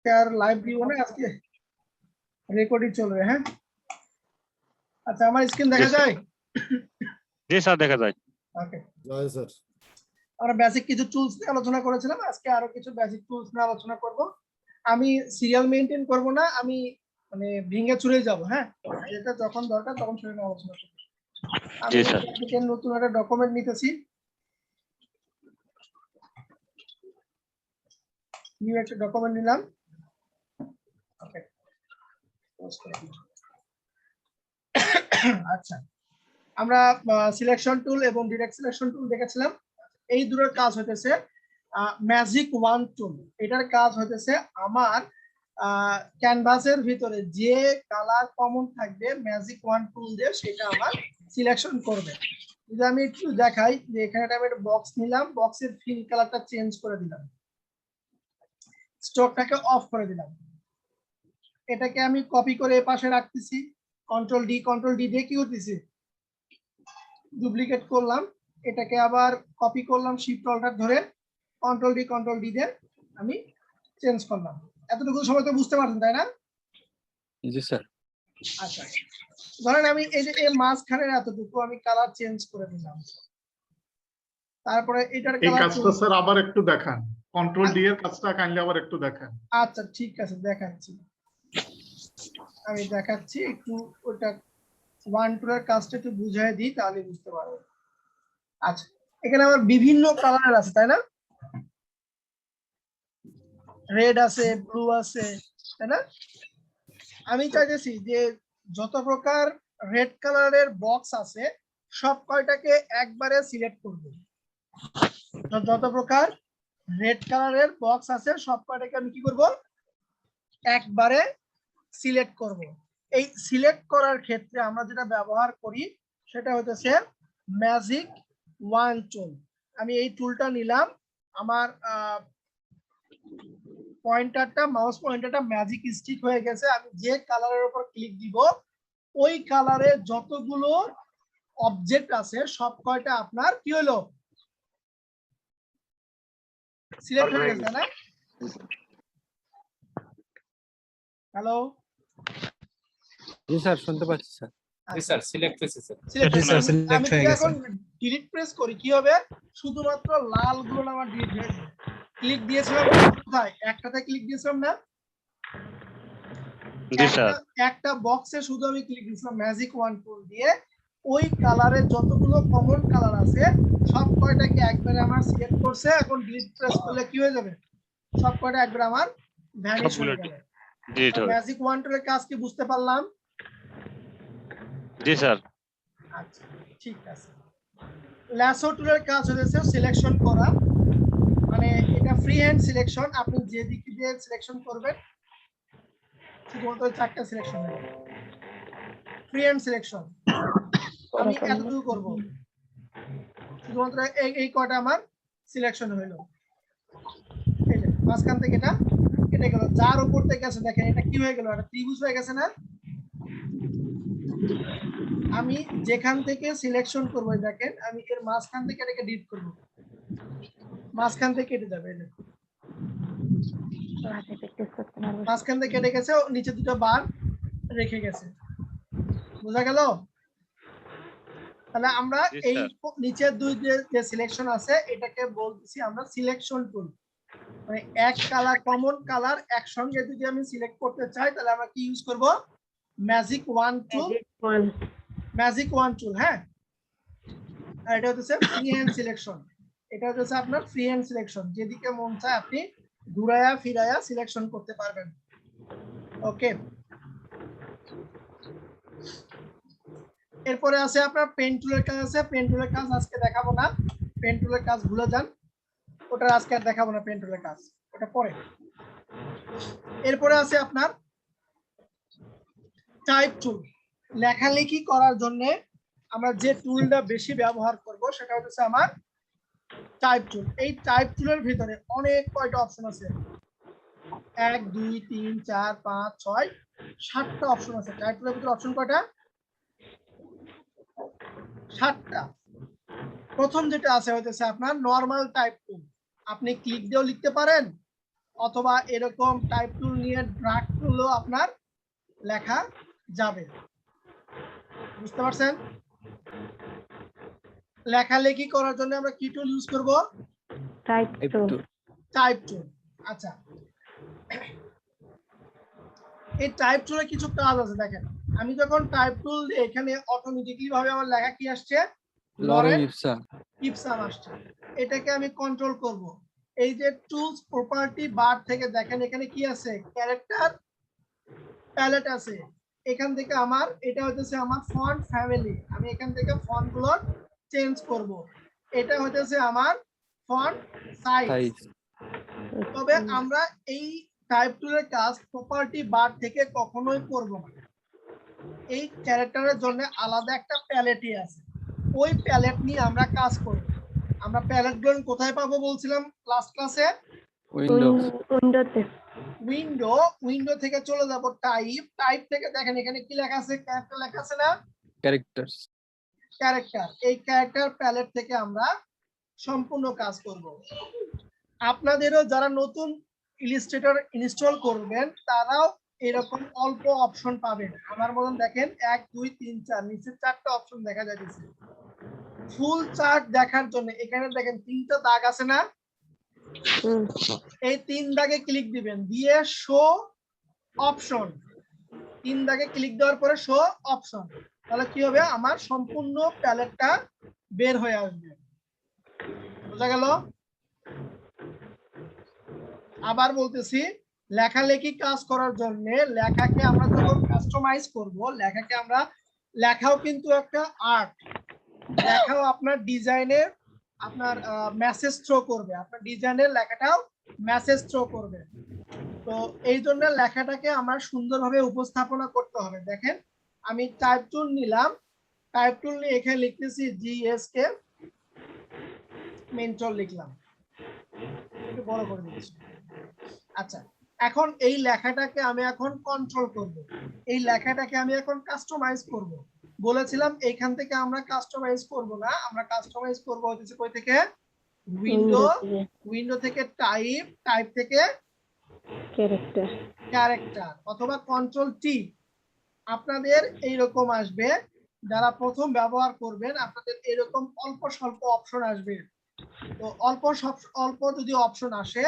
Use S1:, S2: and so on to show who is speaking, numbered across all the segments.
S1: আজকে আর লাইভ দিব না, আজকে রেকর্ডিং চলবে। হ্যাঁ, আচ্ছা আমার স্ক্রিন দেখা যায়?
S2: জি স্যার দেখা যায়।
S1: ওকে
S3: জয় স্যার।
S1: আমরা বেসিক কিছু টুলস নিয়ে আলোচনা করেছিলাম, আজকে আরো কিছু বেসিক টুলস নিয়ে আলোচনা করব। আমি সিরিয়াল মেইনটেইন করব না, আমি মানে ভেঙে চলে যাব। হ্যাঁ, যেটা যখন দরকার তখন সেটা নিয়ে আলোচনা করব। আমি
S2: জি স্যার।
S1: থেকে নতুন একটা ডকুমেন্ট নিতেছি, নিউ একটা ডকুমেন্ট নিলাম। ওকে আচ্ছা, আমরা সিলেকশন টুল এবং ডিরেক্ট সিলেকশন টুল দেখেছিলাম। এই দুটোর কাজ হইতেছে ম্যাজিক ওয়ান টুল। এটার কাজ হইতেছে আমার ক্যানভাসের ভিতরে যে কালার কমন থাকবে ম্যাজিক ওয়ান টুল দিয়ে সেটা আমার সিলেকশন করবে। যদি আমি একটু দেখাই যে এখানে আমি একটা বক্স নিলাম, বক্সের ফিল কালারটা চেঞ্জ করে দিলাম, স্টকটাকে অফ করে দিলাম, এটাকে আমি কপি করে এই পাশে রাখতেছি, কন্ট্রোল ডি দিয়ে কি করতেছি, ডুপ্লিকেট করলাম, এটাকে আবার কপি করলাম শিফট অল্টার ধরে, কন্ট্রোল ডি দিয়ে আমি চেঞ্জ করলাম। এতটুকু সময় তো বুঝতে পারছেন তাই না?
S4: জি স্যার।
S1: আচ্ছা, ধরেন আমি এই যে এই মাঝখানের এতটুকু আমি কালার চেঞ্জ করে দিলাম, তারপরে এটার
S5: এই
S1: কালার
S5: কাজটা স্যার আবার একটু দেখান, কন্ট্রোল ডি এর কাজটা কাইন্ডলি আবার একটু দেখান।
S1: আচ্ছা ঠিক আছে, দেখাচ্ছি, আমি দেখাচ্ছি একটু। ওটা ওয়ান টু এর কাজটা একটু বুঝিয়ে দিই তাহলে বুঝতে পারবেন। আচ্ছা, এখানে আমার বিভিন্ন কালার আছে তাই না, রেড আছে, ব্লু আছে, তাই না? আমি চাইতেছি যে যত প্রকার রেড কালারের বক্স আছে সব কয়টাকে একবারে সিলেক্ট করব। যত প্রকার রেড কালারের বক্স আছে সব কয়টাকে আমি কি করব, একবারে সিলেক্ট করব। এই সিলেক্ট করার ক্ষেত্রে আমরা যেটা ব্যবহার করি সেটা হচ্ছে ম্যাজিক ওয়ান টুল। আমি এই টুলটা নিলাম, আমার পয়েন্টারটা, মাউস পয়েন্টারটা ম্যাজিক স্টিক হয়ে গেছে। আমি যে কালারের উপর ক্লিক দিব ওই কালারে যতগুলো অবজেক্ট আছে সব কয়টা আপনার কি হলো, সিলেক্ট হয়ে গেছে না? হ্যালো
S4: জি স্যার, শুনতে পাচ্ছি স্যার।
S6: জি স্যার, সিলেক্ট হয়েছে স্যার।
S1: আমি যদি এখন ডিলিট প্রেস করি কি হবে, শুধুমাত্র লাল গুলো আমার ডিলিট হয়ে যাবে। ক্লিক দিয়েছিলাম কোথায়, একটাতে ক্লিক দিয়েছিলাম না,
S2: জি স্যার।
S1: একটা বক্সে শুধু আমি ক্লিক দিয়েছিলাম ম্যাজিক ওয়ান টুল দিয়ে, ওই কালারের যতগুলো কমন কালার আছে সব কয়টাকে একবারে আমার সিলেক্ট করছে। এখন ডিলিট প্রেস করলে কি হয়ে যাবে, সব কয়টা একবারে আমার ভ্যানিশ হয়ে যাবে। ম্যাজিক ওয়ান টুলের কাজ কি বুঝতে পারলাম?
S2: জি স্যার।
S1: আচ্ছা ঠিক আছে। ল্যাসো টুলের কাজ হচ্ছে সিলেকশন করা, মানে এটা ফ্রি হ্যান্ড সিলেকশন, আপনি যে দিক দিয়ে সিলেকশন করবেন শুধুমাত্র চারটা সিলেকশন হবে, ফ্রি হ্যান্ড সিলেকশন। আমি এতটুকু করব, শুধুমাত্র এই কয়টা আমার সিলেকশন হইলো। এই যে মাঝখান থেকে এটা কেটে গেল, যার উপর থেকে আছে দেখেন এটা কি হয়ে গেল, এটা ত্রিভুজ হয়ে গেছে না? আমি যেখান থেকে সিলেকশন করব দেখেন, আমি এর মাঝখান থেকে এটাকে ডিলিট করব, মাঝখান থেকে কেটে যাবে, মাঝখান থেকে কেটে গেছে, নিচে দুটো বার রেখে গেছে, বোঝা গেল? তাহলে আমরা এই নিচের দুই যে সিলেকশন আছে এটাকে বলতেছি আমরা সিলেকশন টুল। মানে এক কালার, কমন কালার একসঙ্গে যদি আমি সিলেক্ট করতে চাই তাহলে আমরা কি ইউজ করব, ম্যাজিক ওয়ান টুল। ম্যাজিক ওয়ান টুল, হ্যাঁ। আর এটা হচ্ছে ফ্রি হ্যান্ড সিলেকশন, এটা হচ্ছে আপনার ফ্রি হ্যান্ড সিলেকশন, যেদিকে মন চায় আপনি ঘুরায়া ফিরায়া সিলেকশন করতে পারবেন। ওকে, এরপরে আছে আপনার পেন টুলের কাজ আছে। পেন টুলের কাজ আজকে দেখাবো না, পেন টুলের কাজ ভুলে যান, ওটা আজকে আর দেখাবো না, পেন টুলের কাজ ওটা পরে। এরপরে আছে আপনার টাইপ টুল। লেখালেখি করার জন্য আমরা যে টুলটা বেশি ব্যবহার করব সেটা হচ্ছে আমার টাইপ টুল। এই টাইপ টুলের ভিতরে অনেক কয়টা অপশন আছে, 1 2 3 4 5 6 7টা অপশন আছে। টাইপ টুলের ভিতরে অপশন কয়টা, 7টা। প্রথম যেটা আছে হচ্ছে আপনার নরমাল টাইপ টুল, আপনি ক্লিক দিয়েও লিখতে পারেন, অথবা এরকম টাইপ টুল নিয়ে ড্র্যাগ করলেও আপনার লেখা যাবে। বুঝতে পারছেন? লেখালেখি করার জন্য আমরা কি টুল ইউজ করব?
S3: Type tool.
S1: Type tool. আচ্ছা, এই টাইপ টুলে কিছু কাজ আছে দেখেন। আমি যখন টাইপ টুল দিই এখানে অটোমেটিক্যালি ভাবে আমার লেখা কি আসছে?
S4: লরেন
S1: ইপসাম আসছে। এটাকে আমি কন্ট্রোল করব। এই যে টুলস প্রপার্টি বার থেকে দেখেন এখানে কি আছে? ক্যারেক্টার প্যালেট আছে। এখান থেকে আমার এটা হচ্ছে আমার ফন্ট ফ্যামিলি। আমি এখান থেকে ফন্ট গুলো চেঞ্জ করব। এটা হচ্ছে আমার ফন্ট সাইজ। তবে আমরা এই টাইপ টুলের কাজ প্রপার্টি বার থেকে কখনোই করব না। এই ক্যারেক্টারের জন্য আলাদা একটা প্যালেটই আছে, ওই প্যালেট নিয়ে আমরা কাজ করব। আমরা প্যালেট গুলো কোথায় পাবো বলছিলাম লাস্ট ক্লাসে?
S3: উইন্ডোতে।
S1: উইন্ডো থেকে চলে যাব টাইপ থেকে দেখেন এখানে কি লেখা আছে? ক্যারেক্টার লেখা আছে না? ক্যারেক্টার। এই ক্যারেক্টার প্যালেট থেকে আমরা সম্পূর্ণ কাজ করব। আপনাদেরও যারা নতুন ইলাস্ট্রেটর ইনস্টল করবেন তারাও এরকম অল্প অপশন পাবেন। আমার মতন দেখেন 1 2 3 4 নিচে 4টা অপশন দেখা যাচ্ছে। ফুল চার্ট দেখার জন্য এখানে দেখেন 3টা দাগ আছে না? এই 3 দাগে ক্লিক দিবেন, দিয়ে শো অপশন। 3 দাগে ক্লিক দেওয়ার পরে শো অপশন। তাহলে কি হবে? আমার সম্পূর্ণ প্যালেটটা বের হয়ে আসবে। বোঝা গেল? আবার বলতেছি, লেখালেখি কাজ করার জন্য লেখাকে আমরা যখন কাস্টমাইজ করব, লেখাও কিন্তু একটা আর্ট। লেখাও আপনার ডিজাইনের আপনার মেসেজ থ্রো করবে, আপনার ডিজাইনের লেখাটাও মেসেজ থ্রো করবে। তো এই জন্য লেখাটাকে আমার সুন্দরভাবে উপস্থাপনা করতে হবে। দেখেন আমি টাইপ টুল নিলাম, টাইপ টুল নিয়ে এখানে লিখতেছি জিএসকে মেন্টর লিখলাম, একটু বড় করে দিচ্ছি। আচ্ছা, এখন এই লেখাটাকে আমি এখন কন্ট্রোল করব, এই লেখাটাকে আমি এখন কাস্টমাইজ করব। বলেছিলাম এখান থেকে আমরা কাস্টমাইজ করব না, আমরা কাস্টমাইজ করব হচ্ছে কই থেকে? উইন্ডো থেকে টাইপ থেকে ক্যারেক্টার অথবা কন্ট্রোল টি। আপনাদের এইরকম আসবে, যারা প্রথম ব্যবহার করবেন আপনাদের এরকম অল্প স্বল্প অপশন আসবে। তো অল্প যদি অপশন আসে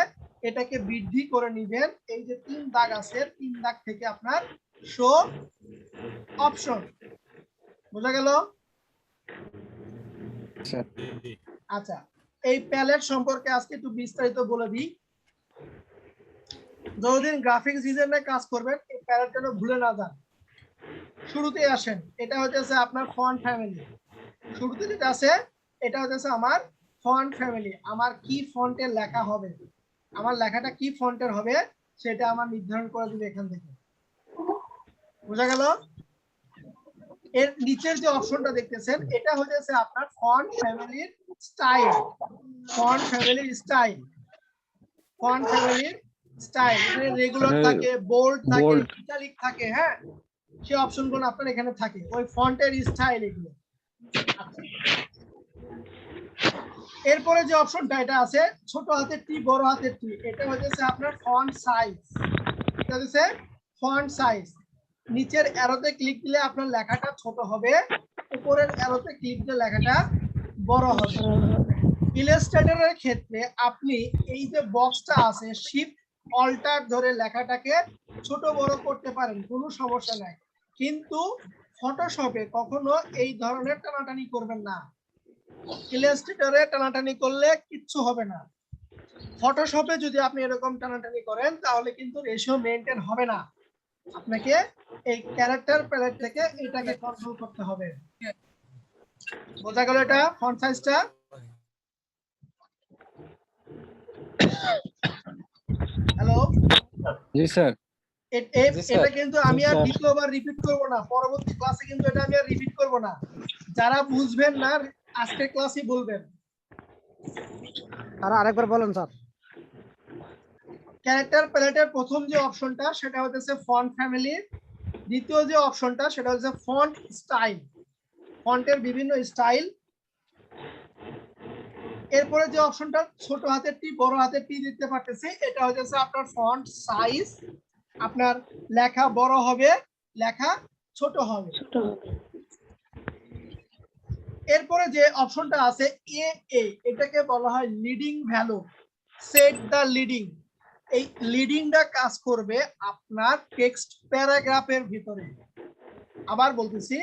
S1: এটাকে বৃদ্ধি করে নেবেন। এই যে 3 দাগ আছে, 3 দাগ থেকে আপনার শো অপশন। বোঝা গেল? আচ্ছা, এই প্যালেট সম্পর্কে আজকে একটু বিস্তারিত বলে দিই। যতদিন গ্রাফিক্স ডিজাইনে কাজ করবেন এই প্যালেট যেন ভুলে না যান। শুরুতে আসেন, এটা হচ্ছে আপনার ফন্ট ফ্যামিলি। শুরুতে যেটা আছে এটা হচ্ছে আমার ফন্ট ফ্যামিলি। আমার কি ফন্টের লেখা হবে, আমার লেখাটা কি ফন্টের হবে সেটা আমার নির্ধারণ করে দিবে এখান থেকে। বোঝা গেল? এর নিচের যে অপশনটা দেখতেছেন এটা হচ্ছে আপনার ফন্ট ফ্যামিলির স্টাইল। ফন্ট ফ্যামিলির স্টাইল, ফন্ট ফ্যামিলির স্টাইল এখানে রেগুলার থাকে, বোল্ড থাকে, ইটালিক থাকে। হ্যাঁ, সেই অপশনগুলো আপনার এখানে থাকে, ওই ফন্টের স্টাইল এগুলো। এরপরে যে অপশনটা এটা আছে ছোট হাতের টি বড় হাতের টি, এটা হচ্ছে আপনার ফন্ট সাইজ। এটা হচ্ছে ফন্ট সাইজ। নিচের অ্যারোতে ক্লিক দিলে আপনার লেখাটা ছোট হবে, উপরের অ্যারোতে ক্লিক দিলে লেখাটা বড় হবে। ইলাস্ট্রেটরের ক্ষেত্রে আপনি এই যে বক্সটা আছে শিফট অল্টার ধরে লেখাটাকে ছোট বড় করতে পারেন, কোনো সমস্যা নাই। কিন্তু ফটোশপে কখনো এই ধরনের টানাটানি করবেন না। ইলাস্ট্রেটরে টানাটানি করলে কিচ্ছু হবে না। ফটোশপে যদি আপনি এরকম টানাটানি করেন তাহলে কিন্তু রেশিও মেইনটেইন হবে না। আপনাকে এই ক্যারেক্টার প্যালেট থেকে এটাকে কন্ট্রোল করতে হবে। বোঝা গেল এটা ফন্ট সাইজটা? হ্যালো,
S4: জি স্যার।
S1: এটা কিন্তু আমি আর দ্বিতীয়বার রিপিট করব না, পরবর্তী ক্লাসে কিন্তু এটা আমি আর রিপিট করব না। যারা বুঝবেন না আজকের ক্লাসে বলবেন।
S7: আর আরেকবার বলেন স্যার।
S1: ক্যারেক্টার প্যালেটের প্রথম যে অপশনটা সেটা হচ্ছে ফন্ট ফ্যামিলি, দ্বিতীয় যে অপশনটা সেটা হচ্ছে ফন্ট স্টাইল। ফন্টের বিভিন্ন স্টাইল, এরপরে যে অপশনটা ছোট হাতের টি বড় হাতের টি দেখতে পাচ্ছেন, এটা হচ্ছে আপনার ফন্ট সাইজ। আপনার লেখা বড় হবে, লেখা ছোট হবে।
S3: ছোট হবে।
S1: এরপরে যে অপশনটা আছে এ এ, এটাকে বলা হয় লিডিং ভ্যালু। সেট দা লিডিং। এই লিডিংটা কাজ করবে আপনার টেক্সট প্যারাগ্রাফের ভিতরে। আবার বলতেছি,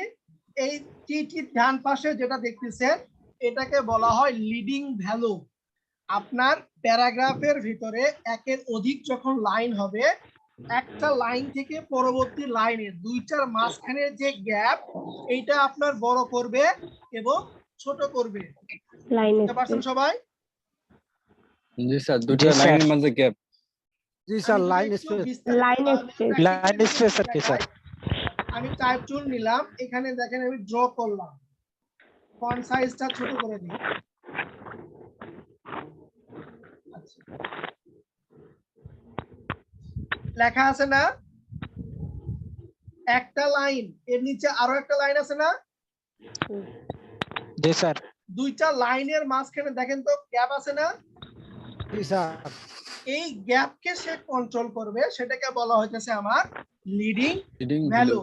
S1: এই টি ডান পাশে যেটা দেখতেছেন এটাকে বলা হয় লিডিং ভ্যালু। আপনার প্যারাগ্রাফের ভিতরে একের অধিক যখন লাইন হবে, একটা লাইন থেকে পরবর্তী লাইনে দুইটার মাঝখানে যে গ্যাপ, এইটা আপনার বড় করবে এবং ছোট করবে।
S3: লাইন
S1: বুঝতে পারছেন সবাই?
S4: জি স্যার, দুটো লাইনের মাঝে গ্যাপ।
S7: জি স্যার,
S1: আমি
S7: লাইন
S1: যদি একটু
S7: স্পেস।
S1: বিস্তারিত
S3: লাইন
S1: ভাবে
S3: স্পেস।
S1: practically
S7: লাইন স্পেস আর কি স্যার?
S1: আমি টাইপ টুল নিলাম, এখানে দেখেন আমি ড্র করলাম, ফন্ট সাইজটা ছোট করে দিই। আচ্ছা। লেখা আছে না একটা লাইন, এর নিচে আরো একটা লাইন আছে না?
S7: জি স্যার।
S1: দুইটা লাইনের মাঝখানে দেখেন তো গ্যাপ আছে না?
S7: জি স্যার।
S1: এই গ্যাপকে সে কন্ট্রোল করবে, সেটাকে বলা হইতেছে আমার লিডিং
S4: লিডিং
S1: ভ্যালু।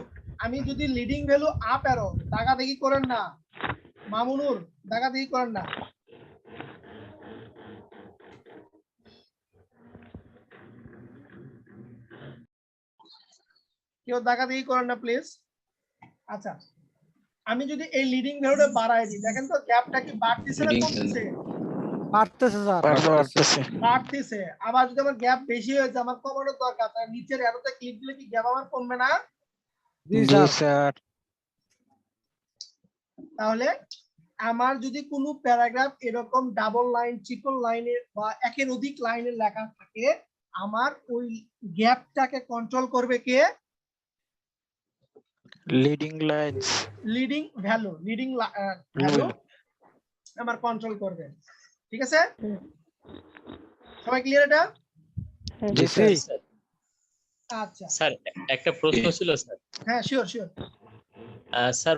S1: আমি যদি লিডিং ভ্যালু আপ অ্যারো, দাগাদাগি করেন না মামুনুর, দাগাদাগি করেন না। কেউ দাগাদাগি করেন না প্লিজ। আচ্ছা, আমি যদি এই লিডিং ভ্যালুটা বাড়াই দিই, দেখেন তো গ্যাপটা কি বাড়তিছে না কমতেছে?
S7: পারতেছে স্যার।
S4: পারতেছে।
S1: বাড়তিছে। আবার যদি আমার গ্যাপ বেশি হয়ে যায়, আমার কমানোর দরকার, তার নিচের অ্যারোতে ক্লিক দিলে কি গ্যাপ আমার কমবে না?
S7: জি স্যার।
S1: তাহলে আমার যদি কোনো প্যারাগ্রাফ এরকম ডাবল লাইন, ট্রিপল লাইনের বা একের অধিক লাইনের লেখা থাকে, আমার ওই গ্যাপটাকে কন্ট্রোল করবে কে?
S7: Leading lines.
S1: Leading value. Leading value আমার কন্ট্রোল করবে। ঠিক আছে, সবাই ক্লিয়ার এটা?
S7: জি স্যার।
S1: আচ্ছা
S6: স্যার একটা প্রশ্ন ছিল স্যার।
S1: হ্যাঁ, শিওর শিওর।
S6: স্যার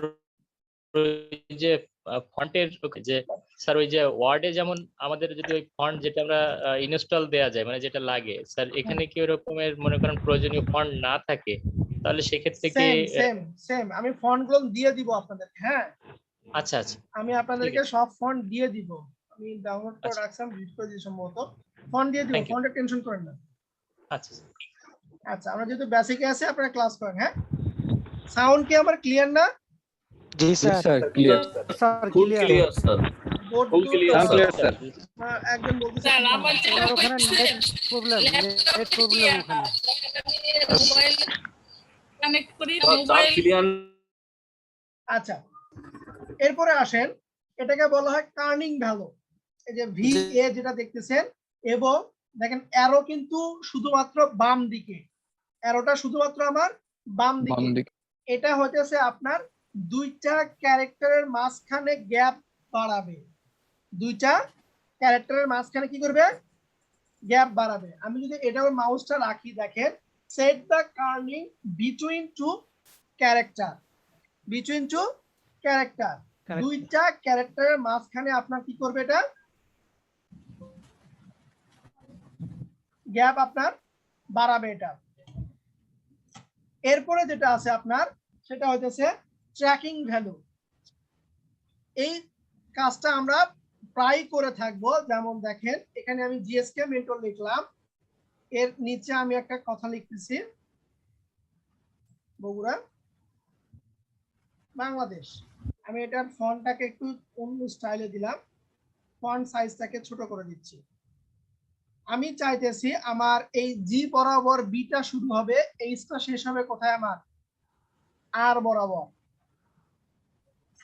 S6: ওই যে ফন্টের যে স্যার, ওই যে ওয়ার্ডে যেমন আমাদের যদি ওই ফন্ট যেটা আমরা ইনস্টল দেয়া যায়, মানে যেটা লাগে স্যার, এখানে কি ওরকমের মনে করেন প্রয়োজনীয় ফন্ট না থাকে, তাহলে সেক্ষেত্রে কি?
S1: সেম সেম সেম, আমি ফন্ট গুলো দিয়ে দিব আপনাদেরকে। হ্যাঁ,
S6: আচ্ছা আচ্ছা,
S1: আমি আপনাদেরকে সব ফন্ট দিয়ে দিব। আমি ডাউনলোড করে
S6: আচ্ছা।
S1: রাখলাম, ডিলিট করে দিই সম্ভবত। ফন্ট দিয়ে দিব,
S6: Thank you.
S1: ফন্টের টেনশন করেন না।
S6: আচ্ছা
S1: আচ্ছা, আমরা যেহেতু বেসিকে আছে, আপনারা ক্লাস করেন। হ্যাঁ, সাউন্ড কি আমার ক্লিয়ার না?
S7: জি
S4: জি
S7: sir.
S4: Sir, clear.
S7: Sir
S8: full
S7: clear.
S8: Clear sir,
S1: board
S8: full clear
S4: clear sir.
S1: একজন বলতেছে
S9: স্যার আমার যেটা
S7: স্যার ওখানে
S9: হচ্ছে
S7: নেট প্রবলেম, নেট প্রবলেম ওখানে।
S9: মোবাইল কানেক্ট করি,
S8: স্যার
S9: মোবাইল
S8: ক্লিয়ার।
S1: আচ্ছা, এরপরে আসেন, এটাকে বলা হয় টার্নিং ভ্যালু। এই যে ভি এ যেটা দেখতেছেন, এবং দেখেন অ্যারো কিন্তু শুধুমাত্র বাম দিকে, অ্যারোটা শুধুমাত্র আমার বাম
S4: বাম
S1: দিকে।
S4: দিকে।
S1: এটা হইতেছে আপনার দুইটা ক্যারেক্টারের মাঝখানে গ্যাপ বাড়াবে। দুইটা ক্যারেক্টারের মাঝখানে কি করবে? গ্যাপ বাড়াবে। আমি যদি এটা মাউসটা রাখি, দেখেন set the turning between two character. Between two character, দুইটা ক্যারেক্টারের মাঝখানে আপনার কি করবে? এটা গ্যাপ আপনার বাড়াবে এটা। এরপরে যেটা আছে আপনার, সেটা হইতেছে ট্র্যাকিং ভ্যালু। এই কাজটা আমরা প্রায় করে থাকবো। যেমন দেখেন, এখানে আমি জিএসকে মেন্টর লিখলাম, এর নিচে আমি একটা কথা লিখতেছি, বগুড়া বাংলাদেশ। আমি এটার ফন্টটাকে একটু অন্য স্টাইলে দিলাম, ফন্ট সাইজটাকে ছোট করে দিচ্ছি। আমি চাইতেছি আমার এই জি বরাবর বিটা শুরু হবে, এইচটা শেষ হবে কোথায়? আমার আর বরাবর।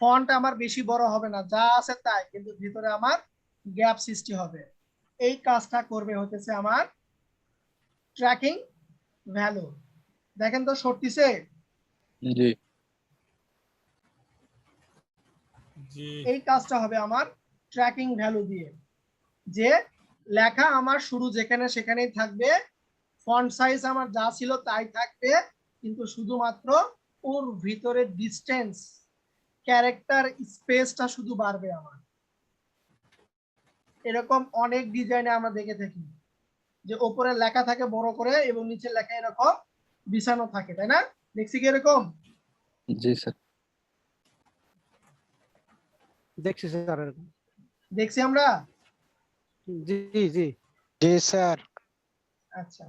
S1: ফন্ট আমার বেশি বড় হবে না, যা আছে তাই, কিন্তু ভিতরে আমার গ্যাপ সৃষ্টি হবে। এই কাজটা করবে হতেছে আমার ট্র্যাকিং ভ্যালু। দেখেন তো সরতিছে?
S4: জি।
S1: এই কাজটা হবে আমার ট্র্যাকিং ভ্যালু দিয়ে, যে লেখা আমার শুরু যেখানে সেখানেই থাকবে, ফন্ট সাইজ আমার যা ছিল তাই থাকবে, কিন্তু শুধুমাত্র ওর ভিতরে ডিসটেন্স, ক্যারেক্টার স্পেসটা শুধু বাড়বে আমার। এরকম অনেক ডিজাইনে আমরা দেখে থাকি যে উপরে লেখা থাকে বড় করে এবং নিচে লেখা এরকম বিছানো থাকে, তাই না? দেখছি কি এরকম?
S4: জি স্যার।
S7: দেখছি স্যার এরকম।
S1: দেখছি আমরা।
S7: জি জি
S8: জি স্যার।
S1: আচ্ছা,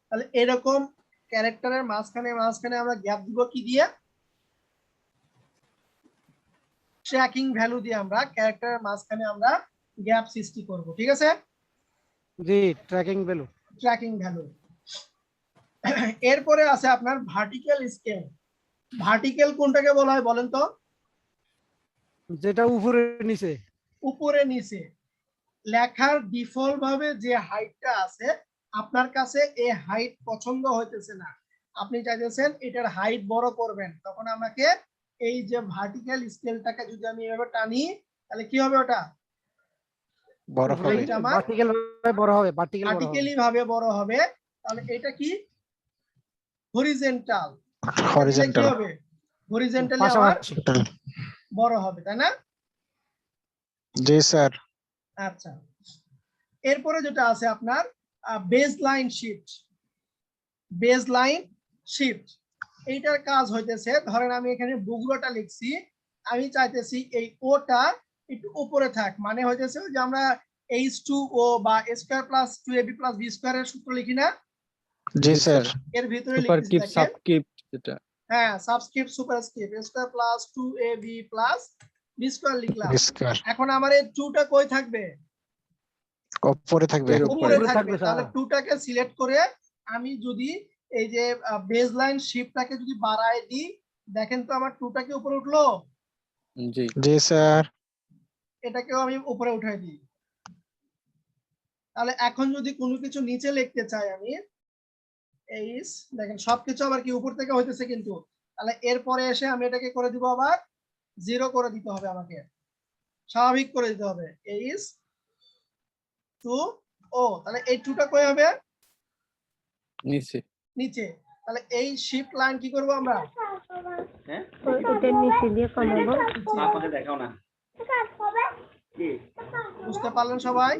S1: তাহলে এরকম ক্যারেক্টারের মাঝখানে মাঝখানে আমরা গ্যাপ দিব কি দিয়ে? ট্র্যাকিং ভ্যালু দিয়ে আমরা ক্যারেক্টারের মাঝখানে আমরা গ্যাপ সৃষ্টি করব, ঠিক আছে?
S7: জি ট্র্যাকিং ভ্যালু।
S1: Tracking value. এরপরে আছে আপনার ভার্টিক্যাল স্কেল। ভার্টিক্যাল কোনটাকে বলা হয় বলেন তো?
S7: যেটা উপরে নিচে।
S1: উপরে নিচে লেখার ডিফল্ট ভাবে যে হাইটটা আছে আপনার কাছে এই হাইট পছন্দ হইতেছে না, আপনি চাইতেছেন এটার হাইট বড় করবেন, তখন আমাকে এই যে ভার্টিক্যাল স্কেলটাকে যদি আমি এভাবে টানি তাহলে কি হবে? ওটা
S8: বড় হবে।
S1: এটা আমার
S7: ভার্টিক্যাল ভাবে বড় হবে, ভার্টিক্যাল বড় হবে।
S1: ভার্টিক্যালি ভাবে বড় হবে। তাহলে এটা কি? হরিজন্টাল। কি
S8: হরিজন্টাল।
S1: হবে? হরিজন্টালি আমার
S7: পাশাপাশি।
S1: বড় হবে, তাই না?
S8: জি স্যার।
S1: আচ্ছা, এরপরে যেটা আছে আপনার base line shift. Base line shift এইটার কাজ হইতেছে, ধরেন আমি এখানে বগুড়াটা লিখছি, আমি চাইতেছি এই ওটা একটু উপরে থাক, মানে হইতেছে যে আমরা H2O বা square plus 2ab plus b স্কয়ারের সূত্র লিখি না?
S8: জি স্যার।
S1: এর ভিতরে
S4: সুপারস্ক্রিপ্ট
S1: লিখতেছি দেখেন,
S4: সাবস্ক্রিপ্ট যেটা।
S1: হ্যাঁ subscript superscript a square plus 2ab plus b square লিখলাম।
S8: স্কয়ার
S1: এখন আমার এই 2টা কই থাকবে?
S8: উপরে থাকবে।
S1: উপরে
S7: উপরে
S1: থাকবে।
S7: থাকবে,
S1: তাহলে
S7: স্যার।
S1: 2টাকে সিলেক্ট করে আমি যদি এই যে বেস লাইন শিফটটাকে যদি বাড়ায় দিই, দেখেন তো আমার 2টা কি উপরে উঠলো?
S4: জি
S8: জি স্যার।
S1: এটাকেও আমি উপরে উঠাই দিই। তাহলে এখন যদি কোনো কিছু নিচে লিখতে চাই আমি, এই দেখেন সবকিছু আবার কি উপর থেকে হইতেছে কিন্তু, তাহলে এরপরে এসে আমি এটাকে করে দিব আবার 0 করে দিতে হবে, আমাকে স্বাভাবিক করে দিতে হবে। এইস 2O, তাহলে এই 2টা কই হবে?
S4: নিচে।
S1: নিচে। তাহলে এই শিফট লাইন কি করব আমরা?
S3: ওটার নিচে দিয়ে কমাবো।
S1: বুঝতে পারলেন সবাই?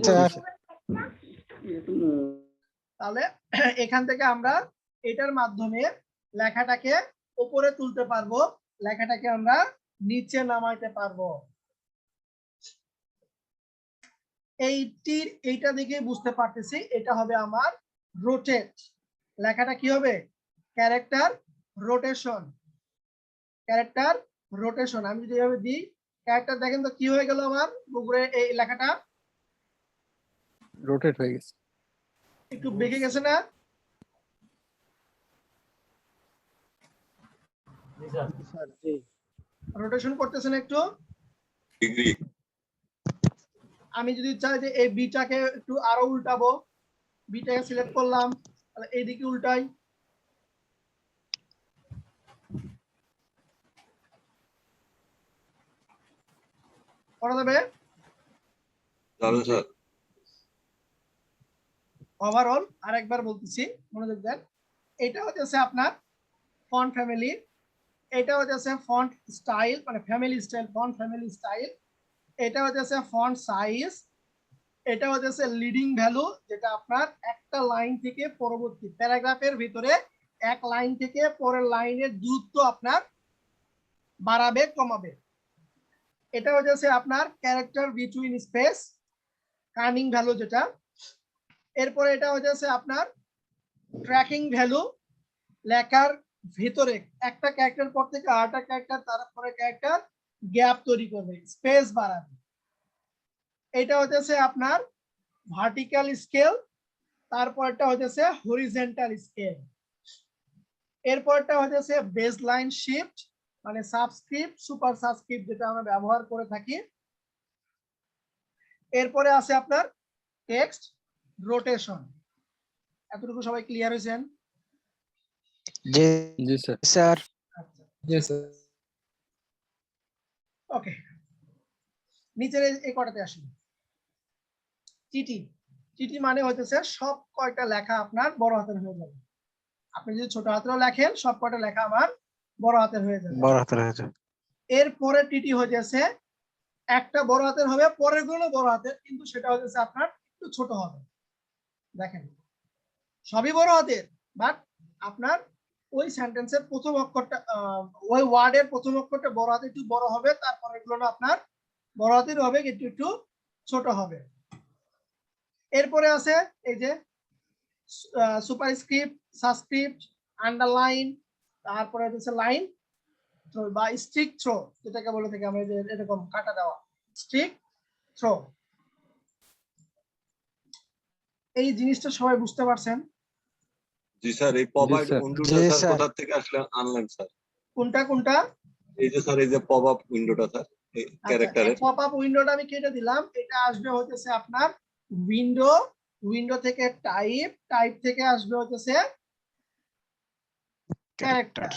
S8: স্যার।
S1: তাহলে এখান থেকে আমরা এটার মাধ্যমে লেখাটাকে উপরে তুলতে পারবো, লেখাটাকে আমরা নিচে নামাইতে পারবো। এইটা দেখে বুঝতে পারতেছি এটা হবে আমার রোটেট। লেখাটা কি হবে? Character rotation. ক্যারেক্টার রোটেশন আমি যদি এভাবে দিই, ক্যারেক্টার দেখেন তো কি হয়ে গেল আমার উপরে এই লেখাটা
S4: রোটেট হয়ে গেছে।
S1: একটু বেঁকে গেছে না? রোটেশন করতেছেন একটু। আমি যদি চাই যে এই বিটাকে একটু আরো উল্টাবো, বিটাকে সিলেক্ট করলাম, তাহলে এইদিকে উল্টাই, করা যাবে? ওভারঅল আরেকবার বলতেছি, মনোযোগ দেন। এটা হচ্ছে আপনার ফন্ট ফ্যামিলি, এটা হচ্ছে ফন্ট স্টাইল, মানে family style, font family style. এটা হচ্ছে ফন্ট সাইজ, এটা হচ্ছে লিডিং ভ্যালু, যেটা আপনার একটা লাইন থেকে পরবর্তী প্যারাগ্রাফের ভিতরে এক লাইন থেকে পরের লাইনের দূরত্ব আপনার বাড়াবে কমাবে। এটা হচ্ছে আপনার ক্যারেক্টার বিটুইন স্পেস, কার্নিং ভ্যালু যেটা। এরপরে এটা হচ্ছে আপনার ট্র্যাকিং ভ্যালু, লেখার ভিতরে একটা ক্যারেক্টার পর থেকে আরেকটা ক্যারেক্টার, তারপরে ক্যারেক্টার গ্যাপ তৈরি করবে, স্পেস বাড়াবে। এটা হচ্ছে আপনার ভার্টিক্যাল স্কেল, তারপরটা হচ্ছে হরিজন্টাল স্কেল, এরপরটা হচ্ছে বেস লাইন শিফট, মানে সাবস্ক্রিপ্ট সুপার সাবস্ক্রিপ্ট যেটা আমরা ব্যবহার করে থাকি। এরপরে আছে আপনার টেক্সট রোটেশন। এতটুকু সবাই ক্লিয়ার হয়েছেন?
S8: জি
S4: জি স্যার।
S8: স্যার।
S1: আচ্ছা,
S5: জি স্যার।
S1: ওকে, নিচের এই কটাতে আসি। টিটি। টিটি মানে হচ্ছে সব কয়টা লেখা আপনার বড় হাতের হয়ে যাবে। আপনি যদি ছোট হাতেরও লেখেন সব কয়টা লেখা আমার বড় হাতের হয়ে যাবে।
S8: বড় হাতের হয়ে যাবে।
S1: এরপরে টিটি হয়ে যাচ্ছে একটা বড় হাতের হবে, পরের গুলো বড় হাতের, কিন্তু সেটা হচ্ছে আপনার একটু ছোট হবে। দেখেন সবই বড় হাতের, বাট আপনার ওই সেন্টেন্সের প্রথম অক্ষরটা ওই ওয়ার্ডের প্রথম অক্ষরটা বড় হাতে একটু বড় হবে, তারপরে গুলো আপনার বড় হাতের হবে, একটু একটু ছোট হবে। এরপরে আছে এই যে সুপারস্ক্রিপ্ট, সাবস্ক্রিপ্ট, আন্ডারলাইন, তারপরে হচ্ছে লাইন থ্রো বা স্ট্রিক থ্রো, যেটাকে বলে থাকি আমরা, যে এরকম কাটা দেওয়া, স্ট্রিক থ্রো। এই জিনিসটা সবাই বুঝতে পারছেন?
S10: জি স্যার, এই পপ আপ
S4: জি স্যার।
S10: উইন্ডোটা
S8: জি
S10: স্যার
S8: স্যার।
S10: কোথা থেকে আসলে আনলেন স্যার?
S1: কোনটা কোনটা?
S10: এই যে স্যার, এই যে পপ আপ উইন্ডোটা স্যার, এই ক্যারেক্টারের
S1: পপ আপ উইন্ডোটা আমি কেটে দিলাম। এটা আসবে হচ্ছে আপনার উইন্ডো, উইন্ডো থেকে টাইপ, টাইপ থেকে আসবে হচ্ছে ক্যারেক্টার,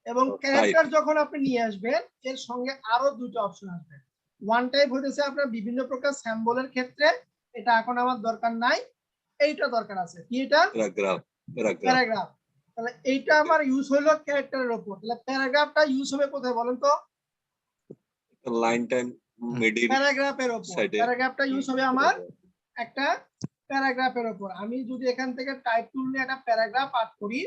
S1: এবং ক্যারেক্টার যখন আপনি নিয়ে আসবেন এর সঙ্গে আরো দুটো অপশন আসবে। ওয়ান টাইপ হচ্ছে আপনার বিভিন্ন প্রকার সিম্বলের ক্ষেত্রে, এটা এখন আমার দরকার নাই, এইটা দরকার আছে। কি এটা?
S10: প্যারাগ্রাফ।
S1: প্যারাগ্রাফ। তাহলে এইটা আমার ইউজ হলো ক্যারেক্টারের উপর, তাহলে প্যারাগ্রাফটা ইউজ হবে কোথায় বলেন তো?
S10: লাইন টাইম মিডিল
S1: প্যারাগ্রাফের উপর।
S10: সাইডে।
S1: প্যারাগ্রাফটা ইউজ হবে আমার একটা প্যারাগ্রাফের উপর। আমি যদি এখান থেকে টাইপ টুল নিয়ে একটা প্যারাগ্রাফ আর্ট করি,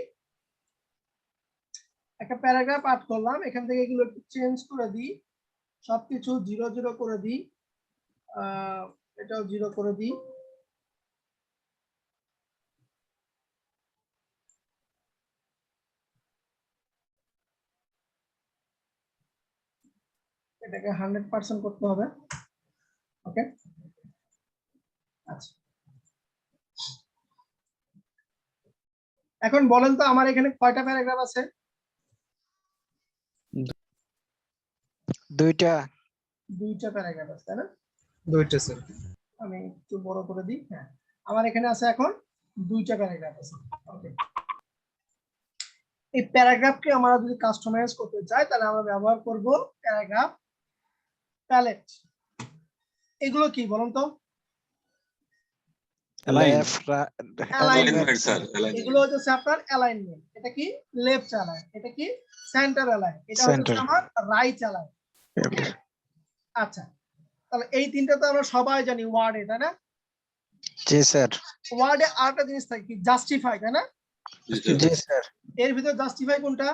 S1: একটা প্যারাগ্রাফ আর্ট করলাম, এখান থেকে এগুলো একটু চেঞ্জ করে দিই, সবকিছু 0 0 করে দিই, এটাও 0 করে দিই, এটাকে 100% করতে হবে। ওকে, আচ্ছা এখন বলেন তো আমার এখানে কয়টা প্যারাগ্রাফ আছে?
S8: দুইটা।
S1: দুইটা প্যারাগ্রাফ আছে, তাই না?
S7: দুইটা স্যার।
S1: আমি একটু বড় করে দিই। হ্যাঁ, আমার এখানে আছে এখন দুইটা প্যারাগ্রাফ আছে। ওকে, এই প্যারাগ্রাফকে আমরা যদি কাস্টমাইজ করতে চাই তাহলে আমরা ব্যবহার করব প্যারাগ্রাফ প্যালেট। এগুলো কি বলুন তো?
S10: অ্যালাইনমেন্ট স্যার,
S1: এগুলো হচ্ছে আপনার অ্যালাইনমেন্ট। এটা কি? Left align. এটা কি? Centre align. এটা হচ্ছে আমার রাইট অ্যালাইন। আচ্ছা, তাহলে এই তিনটা তো আমরা সবাই জানি ওয়ার্ডে, তাই না?
S8: জি স্যার।
S1: ওয়ার্ডে আরেকটা জিনিস থাকে কি? জাস্টিফাই, তাই না?
S8: জি স্যার।
S1: এর ভিতর জাস্টিফাই কোনটা?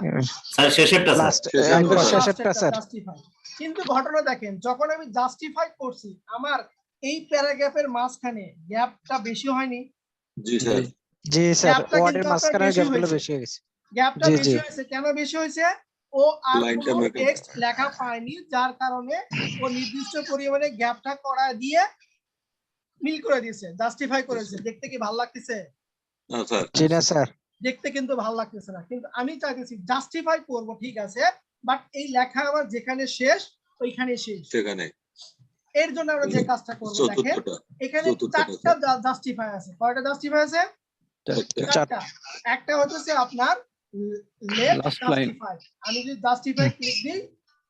S10: স্যার শেষেরটা স্যার,
S8: শেষেরটা স্যার।
S1: জাস্টিফাই। কিন্তু ঘটনা দেখেন, যখন আমি জাস্টিফাই করছি আমার এই প্যারাগ্রাফের মাঝখানে গ্যাপটা বেশি হয়নি?
S10: জি স্যার।
S8: জি স্যার,
S1: গ্যাপটা
S8: ওয়ার্ডের
S1: কিন্তু
S8: মাঝখানে
S1: আপনার বেশি
S8: গ্যাপগুলো
S1: হয়েছে।
S8: বেশি হয়ে গেছে।
S1: গ্যাপটা
S8: জি,
S1: বেশি
S8: জি।
S1: হয়েছে। কেন বেশি হয়েছে? ও আর
S10: লাইনটা
S1: কোনো
S10: মেকে
S1: টেক্সট লেখা পায়নি, যার কারণে ও নির্দিষ্ট পরিমাণে গ্যাপটা করা দিয়ে মিল করে দিয়েছে, জাস্টিফাই করেছে। দেখতে কি ভালো লাগতেছে?
S10: না স্যার।
S8: জি না স্যার।
S1: দেখতে কিন্তু ভালো লাগতেছে না। কিন্তু আমি চাইতেছি জাস্টিফাই করব, ঠিক আছে, বাট এই লেখা আমার যেখানে শেষ ওইখানে শেষ।
S10: সেখানে
S1: এর জন্য আমরা যে কাজটা করব, দেখেন
S10: চতুর্থটা।
S1: এখানে
S10: চতুর্থটা,
S1: চারটা জাস্টিফাই আছে। কয়টা জাস্টিফাই আছে? চারটা। একটা হচ্ছে আপনার লেফট
S4: Last line.
S1: জাস্টিফাই। আমি যদি জাস্টিফাই ক্লিক দিই,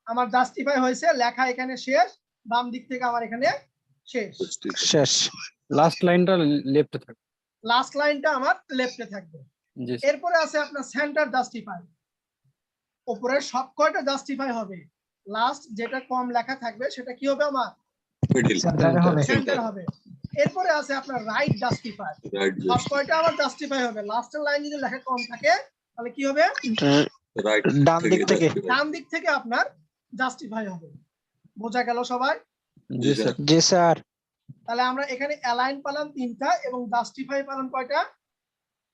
S1: আমার জাস্টিফাই হয়েছে, লেখা এখানে শেষ, বাম দিক থেকে আমার এখানে শেষ।
S8: শেষ।
S4: লাস্ট লাইনটা লেফটে থাকে।
S1: লাস্ট লাইনটা আমার লেফটে থাকবে।
S4: জি
S1: এরপরে আছে আপনার সেন্টার জাস্টিফাই। উপরে সব কয়টা জাস্টিফাই হবে, লাস্ট যেটা কম লেখা থাকবে সেটা কি হবে? আমার
S10: মিডিল
S1: সেন্টার হবে। এরপরে আছে আপনার রাইট জাস্টিফাই।
S10: রাইট
S1: সব কয়টা আমার জাস্টিফাই হবে, লাস্টের লাইন যদি লেখা কম থাকে তাহলে কি হবে?
S10: রাইট
S8: ডান দিক থেকে।
S1: ডান দিক থেকে আপনার জাস্টিফাই হবে। বোঝা গেল সবাই?
S4: জি স্যার।
S8: জি স্যার।
S1: তাহলে আমরা এখানে অ্যালাইন পেলাম 3টা এবং জাস্টিফাই পেলাম কয়টা?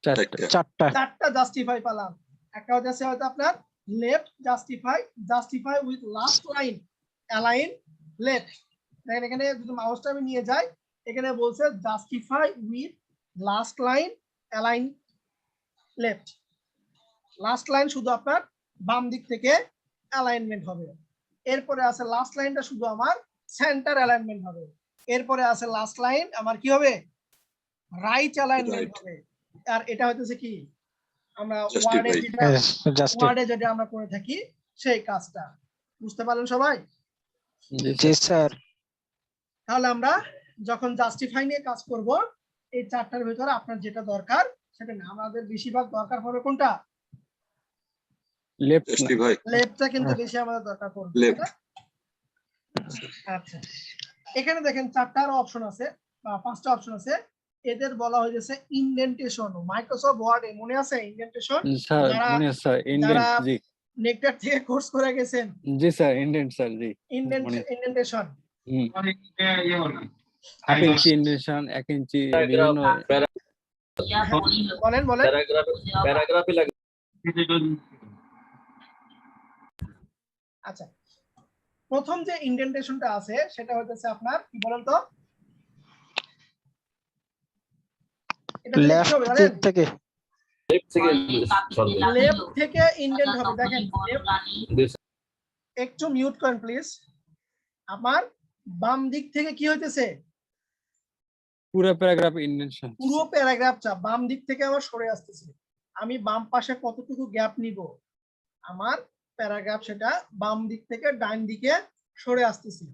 S4: চারটে।
S8: চারটা।
S1: 4টা জাস্টিফাই পেলাম। একটা হচ্ছে হয়তো আপনার left justify, justify with last line, align left. দেখেন এখানে যদি মাউসটা আমি নিয়ে যাই, এখানে বলছে justify with last line, align left. Last line শুধু আপনার বাম দিক থেকে অ্যালাইনমেন্ট হবে। এরপরে আছে লাস্ট লাইনটা শুধু আমার সেন্টার অ্যালাইনমেন্ট হবে। এরপরে আছে লাস্ট লাইন আমার কি হবে? রাইট অ্যালাইনমেন্ট হবে। আর এটা হইতেছে কি? আমরা ওয়ার্ডে যেটা আমরা করে থাকি সেই কাজটা। বুঝতে পারলেন সবাই?
S8: জি স্যার।
S1: তাহলে আমরা যখন জাস্টিফাই নিয়ে কাজ করব, এই চারটার ভিতরে আপনার যেটা দরকার সেটা না, আমাদের বেশিরভাগ দরকার হবে কোনটা?
S4: লেফট।
S10: জাস্টিফাই।
S1: লেফটটা কিন্তু বেশি আমাদের দরকার পড়বে।
S10: লেফট।
S1: আচ্ছা, এখানে দেখেন 4টা অপশন আছে বা 5টা অপশন আছে। এদের বলা হয়েছে ইনডেন্টেশন। মাইক্রোসফট ওয়ার্ডে মনে আছে ইনডেন্টেশন?
S4: স্যার
S1: যারা
S4: মনে আছে স্যার,
S1: যারা
S4: ইন্ডেন্ট, জি
S1: নেকটার থেকে কোর্স করে গেছেন,
S4: জি স্যার, ইন্ডেন্ট স্যার, জি মনে আছে।
S1: ইনডেন্টেশন।
S4: হুম, হাফ ইঞ্চি ইন্ডেন্টেশন, 1 ইঞ্চি, বিভিন্ন।
S1: বলেন বলেন।
S6: প্যারাগ্রাফে লাগে।
S1: আচ্ছা, প্রথম যে ইনডেন্টেশনটা আছে সেটা হচ্ছে আপনার কি বলেন তো? এটা দিলে কি হবে জানেন?
S8: থেকে
S1: লেফট থেকে ইনডেন্ট হবে। দেখেন একটু মিউট করেন প্লিজ। আমার বাম দিক থেকে কি হইতেছে?
S4: পুরো প্যারাগ্রাফ ইন্ডেন্টেশন।
S1: পুরো প্যারাগ্রাফটা বাম দিক থেকে আমার সরে আসতেছে। আমি বাম পাশে কতটুকু গ্যাপ নিব? আমার প্যারাগ্রাফ সেটা বাম দিক থেকে ডান দিকে সরে আসতেছে।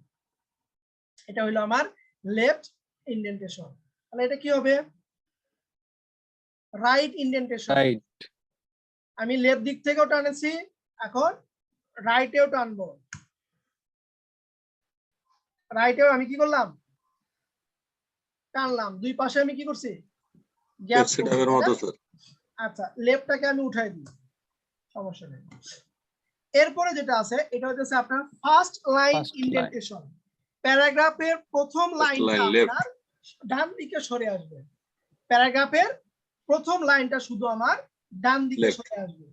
S1: এটা হলো আমার লেফট ইনডেন্টেশন। তাহলে এটা কি হবে? Right indentation.
S4: রাইট।
S1: আমি লেফট দিক থেকেও টানেছি, এখন রাইটেও টানবো। রাইটেও আমি কি করলাম? টানলাম। দুই পাশে আমি কি করছি? গ্যাপ। আচ্ছা, লেফটটাকে আমি উঠাই দিই, সমস্যা নেই। এরপরে যেটা আছে এটা হচ্ছে আপনার ফার্স্ট লাইন ইনডেন্টেশন। প্যারাগ্রাফের প্রথম লাইনটা আপনার ডান দিকে সরে আসবে। প্যারাগ্রাফের প্রথম লাইনটা শুধু আমার ডান দিকে সরে আসবে।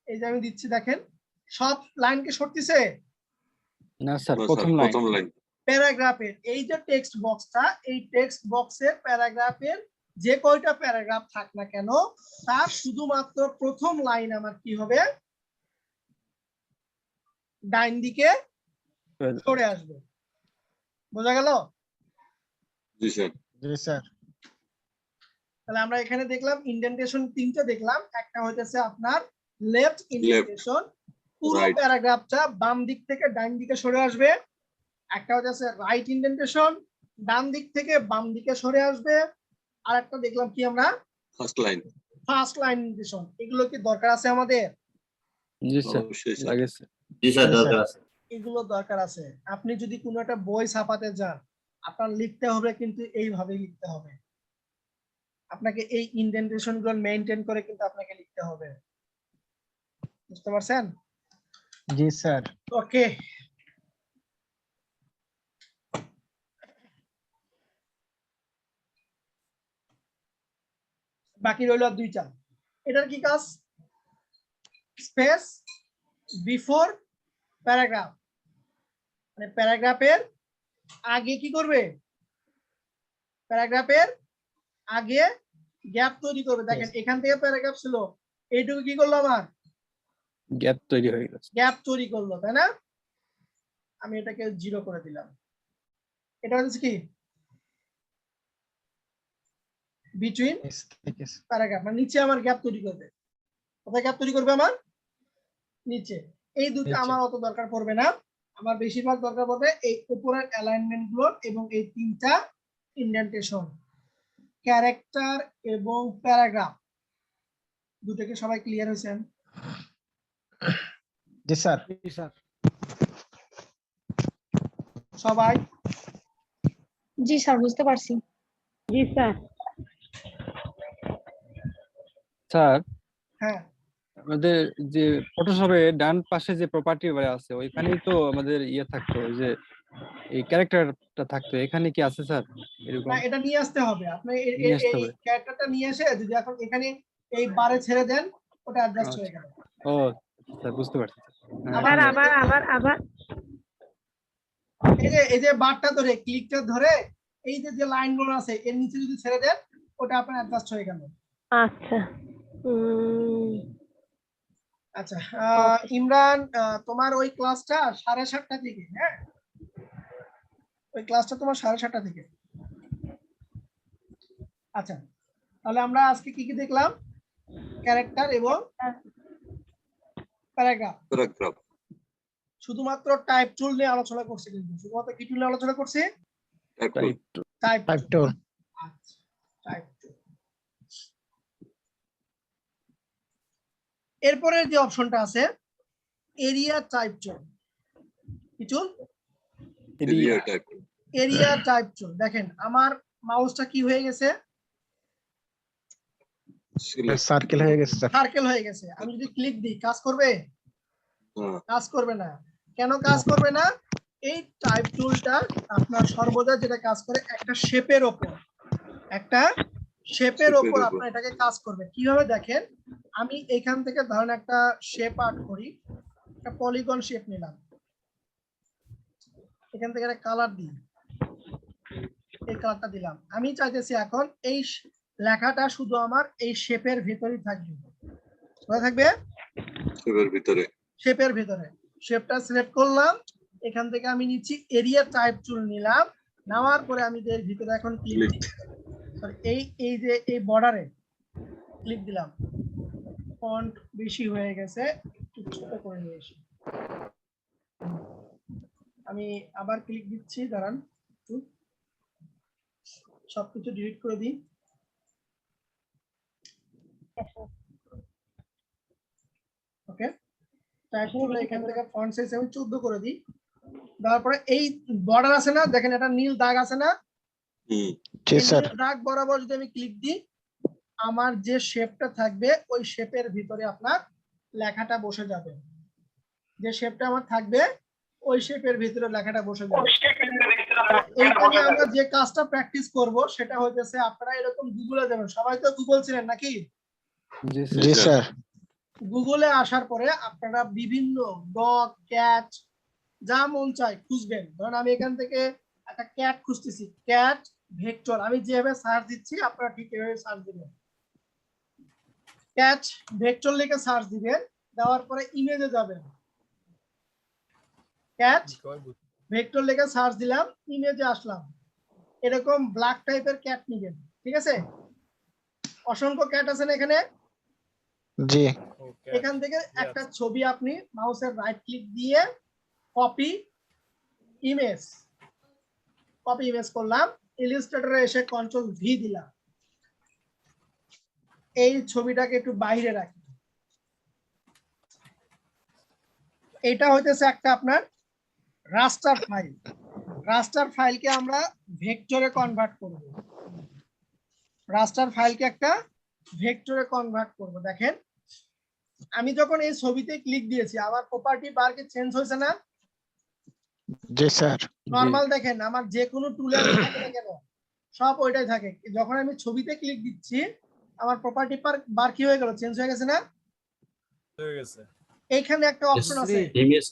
S1: এই যে আমি দিচ্ছি, দেখেন সব লাইন কি সরতেছে?
S4: না স্যার, প্রথম লাইন।
S1: প্যারাগ্রাফের এই যে টেক্সট বক্সটা, এই টেক্সট বক্সের প্যারাগ্রাফের যে কয়টা প্যারাগ্রাফ থাক না কেন, তার শুধুমাত্র প্রথম লাইন আমার কি হবে? ডান দিকে সরে আসবে। বোঝা গেল?
S10: জি স্যার।
S8: জি স্যার।
S1: তাহলে আমরা এখানে দেখলাম ইনডেন্টেশন 3টা দেখলাম। একটা হইতেছে আপনার লেফট ইনডেন্টেশন, পুরো প্যারাগ্রাফটা বাম দিক থেকে ডান দিকে সরে আসবে। একটা হচ্ছে রাইট ইনডেন্টেশন, ডান দিক থেকে বাম দিকে সরে আসবে। আর একটা দেখলাম কি আমরা? First line indentation. এগুলো কি দরকার আছে আমাদের?
S4: জি স্যার, লাগে স্যার।
S6: জি স্যার, দরকার আছে।
S1: এগুলো দরকার আছে। আপনি যদি কোনো একটা বই ছাপাতে যান, আপনার লিখতে হবে কিন্তু এইভাবে লিখতে হবে। আপনাকে এই ইনডেন্টেশন গুলো মেইনটেইন করে কিন্তু আপনাকে লিখতে হবে। বুঝতে পারছেন?
S8: জি স্যার।
S1: ওকে, বাকি রইল 2টা। এটার কি কাজ? স্পেস বিফোর প্যারাগ্রাফ, মানে প্যারাগ্রাফের আগে কি করবে? প্যারাগ্রাফের আগে গ্যাপ তৈরি করবে। দেখেন এখান থেকে প্যারাগ্রাফ ছিল, এইটুকু কি করলো? আমার
S4: গ্যাপ তৈরি হয়ে গেছে।
S1: গ্যাপ তৈরি করলো, তাই না? আমি এটাকে 0 করে দিলাম। এটা হচ্ছে কি? বিটুইন প্যারাগ্রাফ, মানে নিচে আমার গ্যাপ তৈরি করবে। কোথায় গ্যাপ তৈরি করবে? আমার নিচে। এই দুটো আমার অত দরকার পড়বে না। আমার বেশিরভাগ দরকার পড়বে এই উপরের অ্যালাইনমেন্ট গুলো এবং এই 3টা ইনডেন্টেশন, ক্যারেক্টার এবং প্যারাগ্রাফ। দুটোকে সবাই ক্লিয়ার হয়েছেন?
S8: জি স্যার।
S7: জি স্যার।
S1: সবাই?
S9: জি স্যার, বুঝতে পারছি।
S3: জি স্যার।
S4: স্যার,
S1: হ্যাঁ,
S4: আমাদের যে ফটোশপে ডান পাশে যে প্রপার্টি বার আছে ওইখানেই তো আমাদের ইয়ে থাকতো, ওই যে এই ক্যারেক্টারটা থাকতো, এখানে কি আছে স্যার এরকম?
S1: না, এটা নিয়ে আসতে হবে। আপনি এই
S4: নিয়ে আসতে হবে।
S1: ক্যারেক্টারটা নিয়ে এসে যদি এখন এখানে এই বারে ছেড়ে দেন, ওটা অ্যাডজাস্ট হয়ে গেল।
S4: ও স্যার, বুঝতে পারছি।
S3: আবার আবার আবার আবার
S1: এই যে বারটা ধরে, ক্লিকটা ধরে এই যে লাইনগুলো আছে এর নিচে যদি ছেড়ে দেন, ওটা আপনার অ্যাডজাস্ট হয়ে গেল।
S3: আচ্ছা।
S1: আচ্ছা, ইমরান, তোমার ওই ক্লাসটা 7:30 থেকে, হ্যাঁ ওই ক্লাসটা তোমার 7:30 থেকে। আচ্ছা, তাহলে আমরা আজকে কি কি দেখলাম? ক্যারেক্টার এবং প্যারাগ্রাফ। শুধুমাত্র টাইপ টুল নিয়ে আলোচনা করছি, কিন্তু শুধুমাত্র কি টুল নিয়ে আলোচনা করছি? Type tool. আচ্ছা, টাইপ টুল। এরপরে যে অপশনটা আছে এরিয়া টাইপ টুল। কি tool?
S10: Area type
S1: area type tool. দেখেন আমার মাউসটা কি হয়ে গেছে,
S8: সার্কেল হয়ে গেছে স্যার।
S1: সার্কেল হয়ে গেছে। আমি যদি ক্লিক দিই কাজ করবে? কাজ করবে না। কেন কাজ করবে না? এই টাইপ টুলটা আপনার সর্বদা যেটা কাজ করে একটা শেপের ওপর, একটা শেপের ওপর আপনার এটাকে কাজ করবে। কিভাবে দেখেন, আমি এখান থেকে ধরেন একটা শেপ আর্ট করি, একটা পলিগন শেপ নিলাম, এখান থেকে একটা কালার দিই, এই কালারটা দিলাম। আমি চাইতেছি এখন এই লেখাটা শুধু আমার এই শেপের ভিতরেই থাকবে। কোথায় থাকবে?
S10: শেপের ভিতরে।
S1: শেপের ভিতরে। শেপটা সিলেক্ট করলাম, এখান থেকে আমি নিচ্ছি এরিয়া টাইপ টুল নিলাম, নেওয়ার পরে আমি এর ভিতরে এখন ক্লিক এই যে এই বর্ডারে ক্লিক দিলাম। ফন্ট বেশি হয়ে গেছে, একটু ছোট করে নিয়ে আসি। আমি আবার ক্লিক দিচ্ছি, দাঁড়ান একটু, সবকিছু ডিলিট করে দিই। ওকে, টাইপ টুল এখান থেকে ফন্ট সাইজ আমি 14 করে দিই। তারপরে এই বর্ডার আছে না, দেখেন এটা নীল দাগ আছে না,
S8: জি স্যার।
S1: নীল দাগ বরাবর যদি আমি ক্লিক দিই, আমার যে শেপটা থাকবে ওই শেপের ভিতরে আপনার লেখাটা বসে যাবে। যে শেপটা আমার থাকবে ওই শেপের ভিতরে লেখাটা বসে যাবে। এইখানে আমরা যে কাজটা প্র্যাকটিস করব সেটা হইতেছে, আপনারা এরকম গুগলে যাবেন, সবাই তো গুগল ছিলেন নাকি?
S8: জি স্যার।
S1: গুগলে আসার পরে আপনারা বিভিন্ন ডগ, ক্যাট, যা মন চায় খুঁজবেন। ধরুন আমি এখান থেকে একটা ক্যাট খুঁজতেছি, ক্যাট ভেক্টর, আমি যেভাবে সার্চ দিচ্ছি আপনারা ঠিক এভাবে সার্চ দিবেন। ক্যাট ভেক্টর লিখে সার্চ দিবেন, দেওয়ার পরে ইমেজে যাবেন, ক্যাট ভেক্টর লিখে সার্চ দিলাম, ইমেজে আসলাম, এরকম ব্ল্যাক টাইপের ক্যাট নেবেন। ঠিক আছে, অসংখ্য ক্যাট আছে না এখানে?
S8: জি।
S1: এখান থেকে একটা ছবি আপনি মাউসের রাইট ক্লিক দিয়ে কপি ইমেজ করলাম, ইলাস্ট্রেটরে এসে কন্ট্রোল ভি দিলাম, এই ছবিটাকে একটু বাইরে রাখি। এটা হইতেছে একটা আপনার রাস্টার ফাইল। রাস্টার ফাইলকে আমরা ভেক্টরে কনভার্ট করব। রাস্টার ফাইলকে একটা ভেক্টরে কনভার্ট করব। দেখেন আমি যখন এই ছবিতে ক্লিক দিয়েছি, আমার প্রপার্টি বার কি চেঞ্জ হয়েছে না?
S8: জি স্যার।
S1: নরমাল দেখেন আমার যে কোনো টুলে আমি থাকে না কেন সব ওইটাই থাকে। যখন আমি ছবিতে ক্লিক দিচ্ছি আমার প্রপার্টি বার কি হয়ে গেল, চেঞ্জ হয়ে গেছে না? হয়ে গেছে। এইখানে একটা অপশন আছে ইমেজ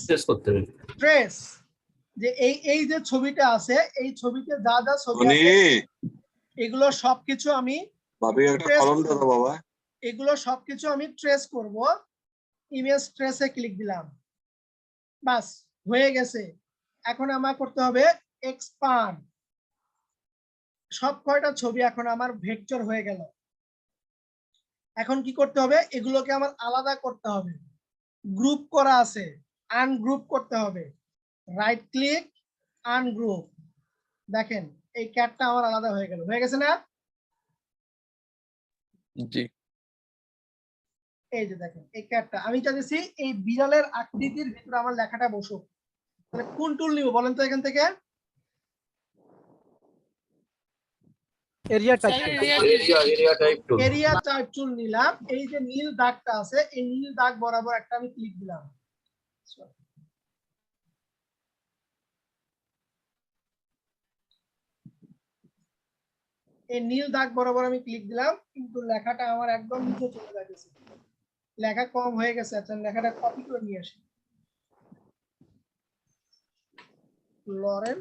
S1: ট্রেস করতে হবে, ট্রেস, যে এই যে ছবিটা আছে এই ছবিতে যা যা ছবি আছে এগুলো সবকিছু আমি এগুলো সবকিছু আমি ট্রেস করব। ইমেজ ট্রেসে ক্লিক দিলাম, বাস হয়ে গেছে। এখন আমার করতে হবে এক্সপান্ড। সব কয়টা ছবি এখন আমার ভেক্টর হয়ে গেল। এখন কি করতে হবে, এগুলোকে আমার আলাদা করতে হবে। গ্রুপ করা আছে, আনগ্রুপ করতে হবে। Right click, ungroup. দেখেন এই ক্যাটটা আমার আলাদা হয়ে গেল, হয়ে গেছে না?
S4: জি।
S1: এই যে দেখেন এই ক্যাটটা, আমি চাইছি এই বিড়ালের আকৃতির ভিতরে আমার লেখাটা বসুক। তাহলে কোন টুল নিব বলেন তো? এখান থেকে
S7: এরিয়া টাইপ টুল।
S1: এরিয়া টাইপ টুল নিলাম। এই যে নীল দাগটা আছে এই নীল দাগ বরাবর একটা আমি ক্লিক দিলাম। এই নীল দাগ বরাবর আমি ক্লিক দিলাম, কিন্তু লেখাটা আমার একদম নিচে চলে যাচ্ছে, লেখা কম হয়ে গেছে। আচ্ছা লেখাটা কপি করে নিয়ে আসি। লরেন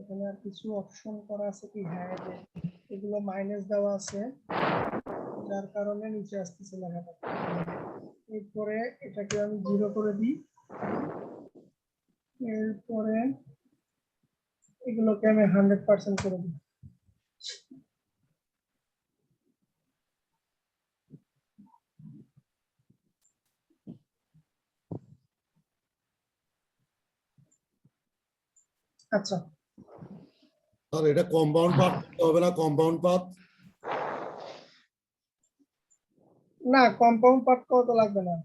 S1: এখানে আর কিছু অপশন করা আছে কি? হ্যাঁ, এগুলো মাইনাস দেওয়া আছে যার কারণে নিচে আসতেছে লেখাটা। এরপরে এটাকে আমি 0 করে দিই, এরপরে এগুলোকে আমি 100% করে দিই। আচ্ছা
S11: স্যার এটা কম্পাউন্ড পাথ হবে না? কম্পাউন্ড পাথ
S1: না, কম্পাউন্ড পার্ট করা তো লাগবে না।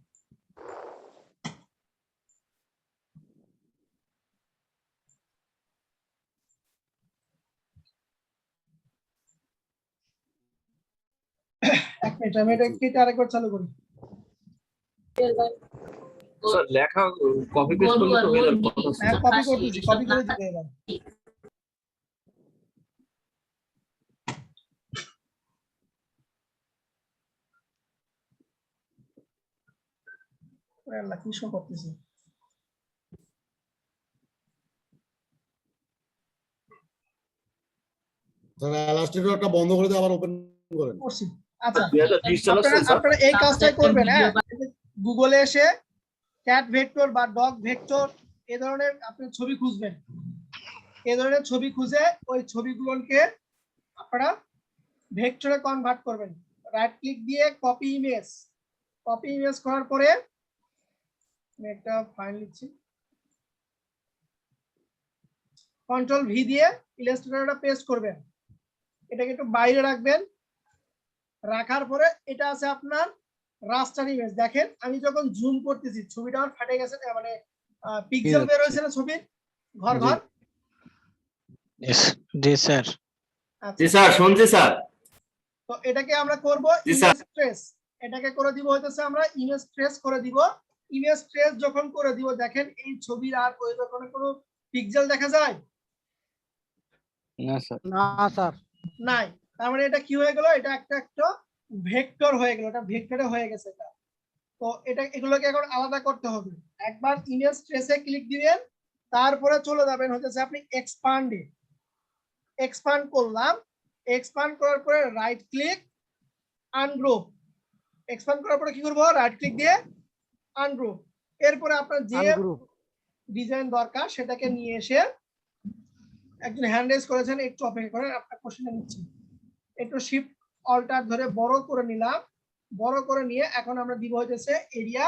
S1: এক মিনিট, আমি এটা কেটে আরেকবার চালু করি।
S11: স্যার লেখা কপি পেস্ট করলে তো হয়ে যাবে।
S1: হ্যাঁ, কপি করতেছি, কপি করে দিতে এবার। ওরে আল্লাহ, কি শো করতেছি।
S7: বন্ধ করে দিয়ে আবার ওপেন করেন।
S1: করছি। আচ্ছা,
S11: 2020 চালাচ্ছেন স্যার?
S1: আপনারা এই কাজটাই করবেন। হ্যাঁ, গুগলে এসে ক্যাট ভেক্টর বা ডগ ভেক্টর এই ধরনের আপনি ছবি খুঁজবেন। এই ধরনের ছবি খুঁজে ওই ছবিগুলোকে আপনারা ভেক্টরে কনভার্ট করবেন। রাইট ক্লিক দিয়ে কপি ইমেজ, কপি ইমেজ করার পরে আমি একটা ফাইল লিখছি, কন্ট্রোল ভি দিয়ে ইলাস্ট্রেটরটা পেস্ট করবেন। এটাকে একটু বাইরে রাখবেন। রাখার পরে এটা আছে আপনার রাস্টার ইমেজ। দেখেন আমি যখন জুম করতেছি ছবিটা আমার ফাটে গেছে, মানে পিক্সেল বের হয়েছে না ছবির ঘর ঘর।
S8: জি স্যার।
S11: জি স্যার, শুনছি স্যার।
S1: তো এটাকে আমরা করব
S11: জি স্যার।
S1: Image trace. এটাকে করে দিব হইতেছে আমরা ইমেজ ট্রেস করে দিব। ইমেজ ট্রেস যখন করে দিব, দেখেন এই ছবির আর ওই রকম কোনো পিক্সেল দেখা যায়
S4: না স্যার।
S7: না স্যার।
S1: নাই। তার মানে এটা কি হয়ে গেল, এটা একটা ভেক্টর হয়ে গেল, এটা ভেক্টরে হয়ে গেছে এটা। তো এটা এগুলোকে এখন আলাদা করতে হবে। একবার ইমেজ ট্রেসে ক্লিক দিবেন, তারপরে চলে যাবেন হচ্ছে আপনি এক্সপান্ডে। এক্সপান্ড করলাম, এক্সপান্ড করার পরে রাইট ক্লিক আনগ্রুপ। এক্সপান্ড করার পরে কি করব, রাইট ক্লিক দিয়ে আনগ্রুপ। এরপরে আপনার যে ডিজাইন দরকার সেটাকে নিয়ে এসে, একজন হ্যান্ড রেজ করেছেন, একটু অপেক্ষা করেন, আপনার কোশ্চেনটা নিচ্ছি। একটু শিফট অল্টার ধরে বড় করে নিলাম। বড় করে নিয়ে এখন আমরা দিব হচ্ছে এরিয়া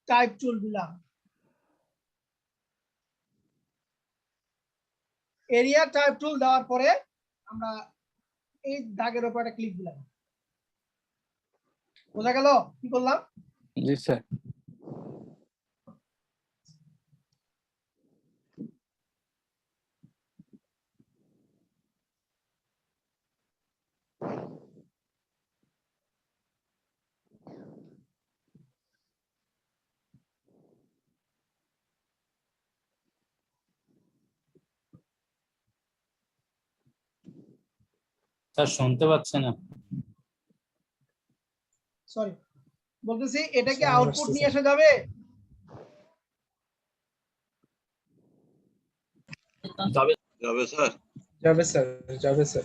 S1: টাইপ টুল দিলাম। এরিয়া টাইপ টুল দেওয়ার পরে আমরা এই দাগের উপর একটা ক্লিক দিলাম। বোঝা গেল কি করলাম?
S4: জি স্যার।
S11: স্যার শুনতে পাচ্ছেন না?
S1: সরি, বলতেছি এটা কি আউটপুট নিয়ে আসা যাবে?
S10: যাবে স্যার।
S7: যাবে স্যার, যাবে স্যার।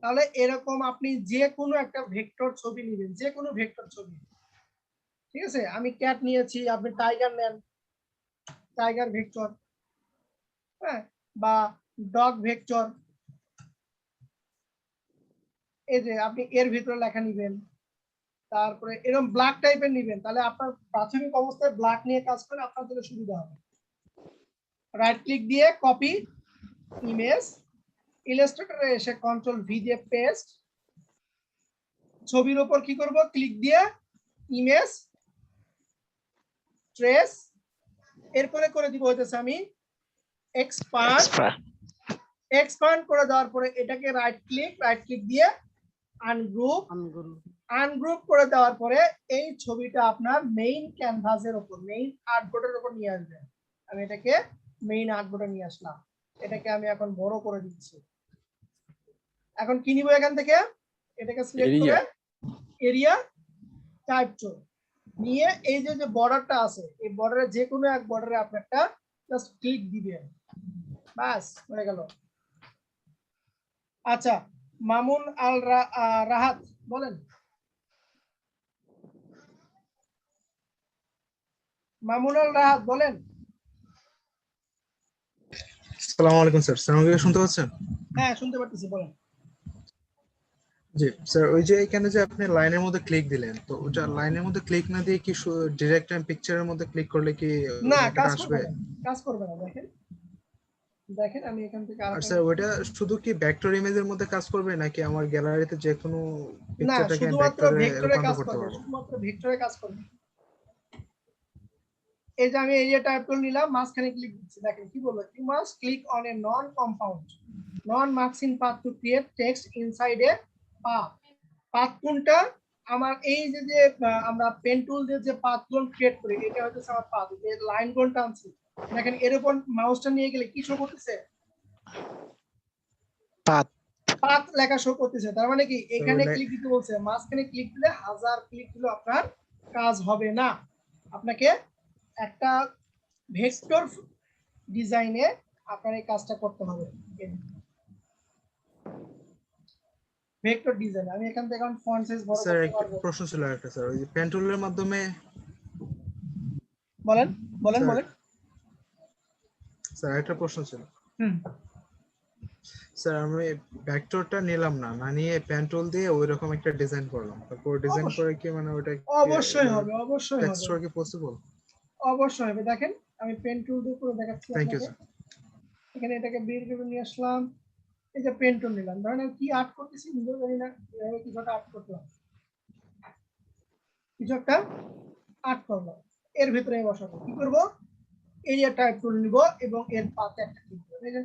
S1: তাহলে এরকম আপনি যে কোনো একটা ভেক্টর ছবি নেবেন, যে কোনো ভেক্টর ছবি। ঠিক আছে, আমি ক্যাট নিয়েছি, আপনি টাইগার নেন, টাইগার ভেক্টর, হ্যাঁ, বা ডগ ভেক্টর। এই যে আপনি এর ভিতরে লেখা নিবেন, তারপরে এরকম ব্ল্যাক টাইপের নিবেন, তাহলে আপনার প্রাথমিক অবস্থায় ব্ল্যাক নিয়ে কাজ করে আপনার জন্য সুবিধা হবে। রাইট ক্লিক দিয়ে কপি ইমেজ, ইলাস্ট্রেটরে এসে কন্ট্রোল ভি দিয়ে পেস্ট। ছবির উপর কি করব, ক্লিক দিয়ে ইমেজ ট্রেস। এরপরে করে দিব হইতেছে আমি এক্সপান্ড। এক্সপান্ড করে দেওয়ার পরে এটাকে রাইট ক্লিক দিয়ে আনগ্রুপ। আনগ্রুপ করে দেওয়ার পরে এই ছবিটা আপনার মেইন ক্যানভাসের উপর, মেইন আর্টবোর্ডের উপর নিয়ে আসবেন। আমি এটাকে মেইন আর্টবোর্ডে নিয়ে আসলাম। এটাকে আমি এখন বড় করে দিচ্ছি। এখন কি নিব এখান থেকে, এটাকে সিলেক্ট করে এরিয়া টাইপ টুল নিয়ে এই যে বর্ডারটা আছে, এই বর্ডারে যে কোনো এক বর্ডারে আপনি একটা জাস্ট ক্লিক দিবেন, বাস হয়ে গেল। আচ্ছা, মামুন আল রাহাত বলেন। মামুন আল রাহাত বলেন।
S12: আসসালামু আলাইকুম স্যার। স্যার আমাকে শুনতে পাচ্ছেন?
S1: হ্যাঁ, শুনতে পাচ্ছি, বলেন।
S12: জি স্যার, ওই যে এখানে যে আপনি লাইনের মধ্যে ক্লিক দিলেন, তো ওটা লাইনের মধ্যে ক্লিক না দিয়ে কি ডাইরেক্ট পিকচারের মধ্যে ক্লিক করলে কি
S1: না,
S12: এটা আসবে?
S1: কাজ করবে না। দেখেন দেখেন আমি এখান থেকে
S12: আর
S1: আরেকটা
S12: স্যার ওটা শুধু কি ভেক্টর ইমেজের মধ্যে কাজ করবে নাকি আমার গ্যালারিতে যে কোনো
S1: না,
S12: পিকচারটাকে
S1: শুধুমাত্র
S12: ভেক্টরে
S1: ভেক্টরে
S12: রূপান্তর
S1: কাজ
S12: করতে
S1: করবে,
S12: পারবো?
S1: শুধুমাত্র ভেক্টরে কাজ করবে। এই যে আমি এরিয়া টাইপ টুল নিলাম, মাঝখানে ক্লিক দিচ্ছি, দেখেন কি বলবো, you must click on a non compound non মার্কসিং path to create text inside a path. Path কোনটা? আমার এই যে যে আমরা পেন টুল দিয়ে যে পাথগুলো ক্রিয়েট করি, এটা হচ্ছে আমার পাথ। এই লাইনগুলো টানছি, দেখেন এর উপর মাউসটা নিয়ে গেলে কি শো করতেছে?
S8: পাত
S1: পাথ লেখা শো করতেছে। তার মানে কি এখানে
S12: তাহলে-
S1: ক্লিক দিতে বলছে, মাঝখানে ক্লিক দিলে 1000 ক্লিক দিলে আপনার কাজ হবে না। আপনাকে একটা ভেক্টর ডিজাইনে আপনার এই কাজটা করতে হবে। ভেক্টর ডিজাইন আমি এখান থেকে এখন ফন্ট সাইজ বড়
S12: স্যার
S1: করতে
S12: একটা
S1: পারবো।
S12: প্রশ্ন ছিল একটা স্যার, ওই যে পেন টুলের মাধ্যমে
S1: বলেন বলেন
S12: স্যার,
S1: বলেন।
S12: স্যার একটা প্রশ্ন ছিল
S1: হুম,
S12: স্যার, আমি ভেক্টরটা নিলাম না, না নিয়ে পেন টুল দিয়ে ওইরকম একটা ডিজাইন করলাম, তারপর ডিজাইন
S1: অবশ্যই।
S12: করে কি মানে ওটা
S1: অবশ্যই হবে, অবশ্যই হবে,
S12: টেক্সচার কি পসিবল?
S1: অবশ্যই হবে। দেখেন আমি পেন টুল দিয়ে করে দেখাচ্ছি
S12: থ্যাংক ইউ
S1: আপনাকে।
S12: স্যার।
S1: এখানে এটাকে বের করে নিয়ে আসলাম, এই যে পেন টুল নিলাম, ধরেন আমি কি আর্ট করতেছি নিজেও জানি না, এভাবে কিছু একটা আর্ট করলাম, কিছু একটা আর্ট করলাম, এর ভিতরে আমি বসাবো। কি করব? এরিয়া টাইপ টুল নিব এবং এর পাতে একটা ক্লিক করব। এই যে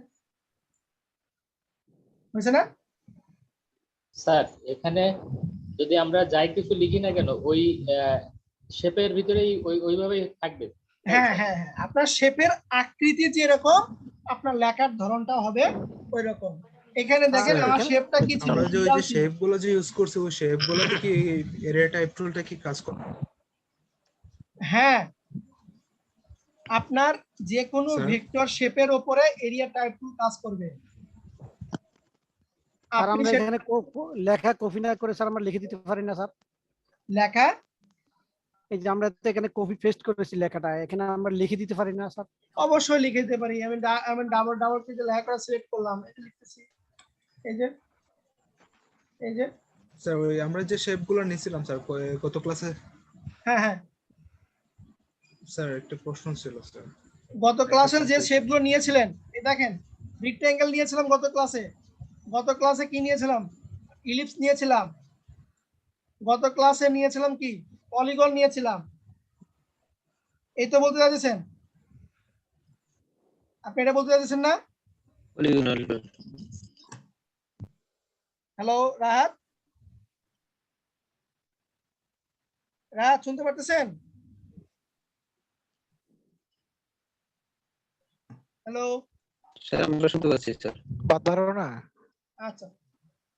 S1: হয়েছে না?
S6: স্যার এখানে যদি আমরা যাই কিছু লিখি না কেন ওই শেপের ভিতরেই ওইভাবেই থাকবে।
S1: হ্যাঁ হ্যাঁ হ্যাঁ, আপনার শেপের আকৃতি যেরকম আপনার লেখার ধরনটা হবে ওই রকম। এখানে দেখেন
S12: স্যার,
S1: আমার শেপটা কি ছিল?
S12: আমরা যে ওই
S1: বিড়াল
S12: যে
S1: ছিল।
S12: শেপ গুলো যে ইউজ করছি, ওই শেপ গুলোতে কি এরিয়া টাইপ টুলটা কি কাজ করে?
S1: হ্যাঁ, আপনার যে কোনো
S12: স্যার?
S1: ভেক্টর শেপের উপরে এরিয়া টাইপ টুল কাজ করবে।
S13: স্যার
S1: আপনি
S13: আমরা
S1: সে-
S13: এখানে লেখা কপি না করে স্যার আমরা লিখে দিতে পারি না স্যার?
S1: লেখা
S13: এই যে আমরা তো এখানে কপি পেস্ট করেছি লেখাটা, এখানে আমরা লিখে দিতে পারি না স্যার?
S1: অবশ্যই লিখে দিতে পারি। আমি ডাবল ডাবল ক্লিক দিয়ে লেখাটা সিলেক্ট করলাম, এটা লিখতেছি। এই যে এই যে
S12: স্যার ওই আমরা যে শেপ গুলো নিয়েছিলাম স্যার কত ক্লাসে?
S1: হ্যাঁ হ্যাঁ,
S12: স্যার একটা প্রশ্ন ছিল স্যার।
S1: গত ক্লাসে যে শেপগুলো নিয়েছিলেন, এই দেখেন রেক্ট্যাঙ্গেল নিয়েছিলাম গত ক্লাসে। গত ক্লাসে কি নিয়েছিলাম? ইলিপস নিয়েছিলাম। গত ক্লাসে নিয়েছিলাম কি? পলিগন নিয়েছিলাম। এই তো বলতে চাইছেন আপনি, এটা বলতে চাইছেন না? হ্যালো রাহাত, রাহাত শুনতে পারতেছেন? হ্যালো,
S11: স্যার আমরা শুনতে পাচ্ছি স্যার।
S8: পারো না।
S1: আচ্ছা,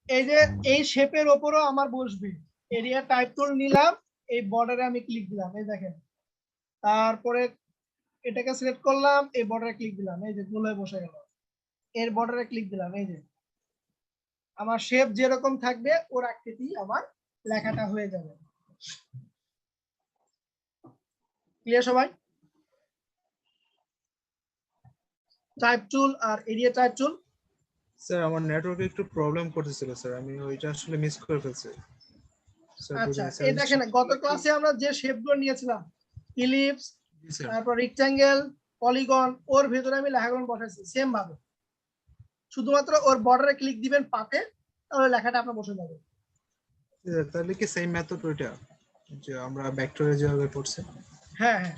S1: এই যে এই শেপের ওপরও আমার বসবে। এরিয়া টাইপ টুল নিলাম, এই বর্ডারে আমি ক্লিক দিলাম, এই দেখেন। তারপরে এটাকে সিলেক্ট করলাম, এই বর্ডারে ক্লিক দিলাম, এই যে গোলায় বসে গেল। এর বর্ডারে ক্লিক দিলাম, এই যে আমার শেপ যেরকম থাকবে ওর আকৃতি আমার লেখাটা হয়ে যাবে। ক্লিয়ার সবাই? টাইপ টুল আর এরিয়া টাইপ টুল।
S12: স্যার আমার নেটওয়ার্কে একটু প্রবলেম করতেছিল স্যার, আমি ওইটা আসলে মিস করে ফেলছি স্যার।
S1: আচ্ছা,
S12: বুঝলেন
S1: এই দেখেন গত ক্লাসে আমরা যে শেপগুলো নিয়েছিলাম, ইলিপস,
S12: স্যার।
S1: তারপর রেক্ট্যাঙ্গেল, পলিগন, ওর ভিতরে আমি লেখাগুলো বসাইছি সেম ভাবে। শুধুমাত্র ওর বর্ডারে ক্লিক দিবেন পাতে, তাহলে লেখাটা আপনার বসে যাবে।
S12: তাহলে কি সেম মেথড ওইটা যে আমরা ভেক্টরে যেভাবে পড়ছি?
S1: হ্যাঁ হ্যাঁ,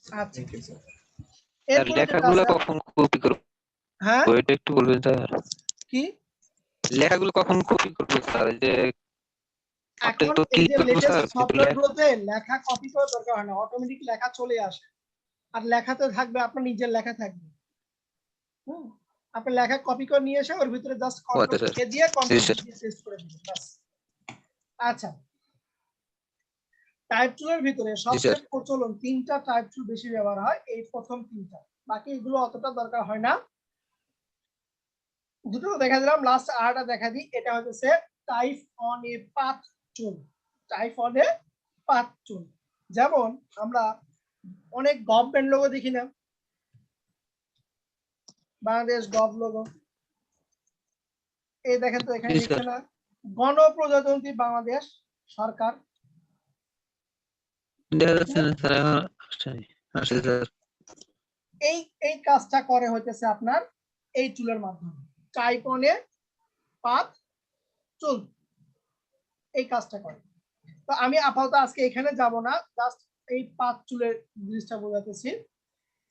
S1: আচ্ছা।
S12: Thank you sir.
S1: এরপরে যেটা
S11: লেখাগুলো
S1: আছে-
S11: কখন কপি করব
S1: হ্যাঁ
S11: ওইটা একটু বলবেন স্যার?
S1: কি?
S11: লেখাগুলো কখন কপি করব স্যার? যে আপনি
S1: এখন
S11: তো
S1: এই
S11: ক্লিক
S1: যে
S11: করব
S1: লেটেস্ট
S11: স্যার, কিন্তু
S1: সফটওয়্যার গুলোতে লেখা কপি করার দরকার হয় না, অটোমেটিক লেখা চলে আসে। আর লেখাতে থাকবে আপনার নিজের লেখা থাকবে। আপনি লেখা কপি করে নিয়ে এসে ওর ভিতরে জাস্ট কন্ট্রোল
S11: স্যার।
S1: এ দিয়ে কন্ট্রোল
S11: স্যার।
S1: দিয়ে পেস্ট করে দিবেন, বাস। আচ্ছা, টাইপ টুলের ভিতরে সবচেয়ে প্রচলন তিনটা টাইপ টুল বেশি ব্যবহার হয়, এই প্রথম তিনটা। বাকি এগুলো অতটা দরকার হয় না। দুটো দেখা দিলাম, লাস্ট আরটা দেখা দিই। এটা হচ্ছে type on a path tool. Type on a path টুল, যেমন আমরা অনেক গভর্নমেন্ট লোগো দেখি না, বাংলাদেশ গভ লোগো। এই দেখেন তো এখানে লিখছে না গণপ্রজাতন্ত্রী বাংলাদেশ সরকার।
S11: দেখা যাচ্ছে না স্যার, এখন আসছে স্যার।
S1: এই এই কাজটা করে হইতেছে আপনার এই টুলের মাধ্যমে, টাইপ অনে পাথ টুল এই কাজটা করে। তো আমি আপাতত আজকে এখানে যাব না, জাস্ট এই পাথ টুলের জিনিসটা বোঝাতেছি।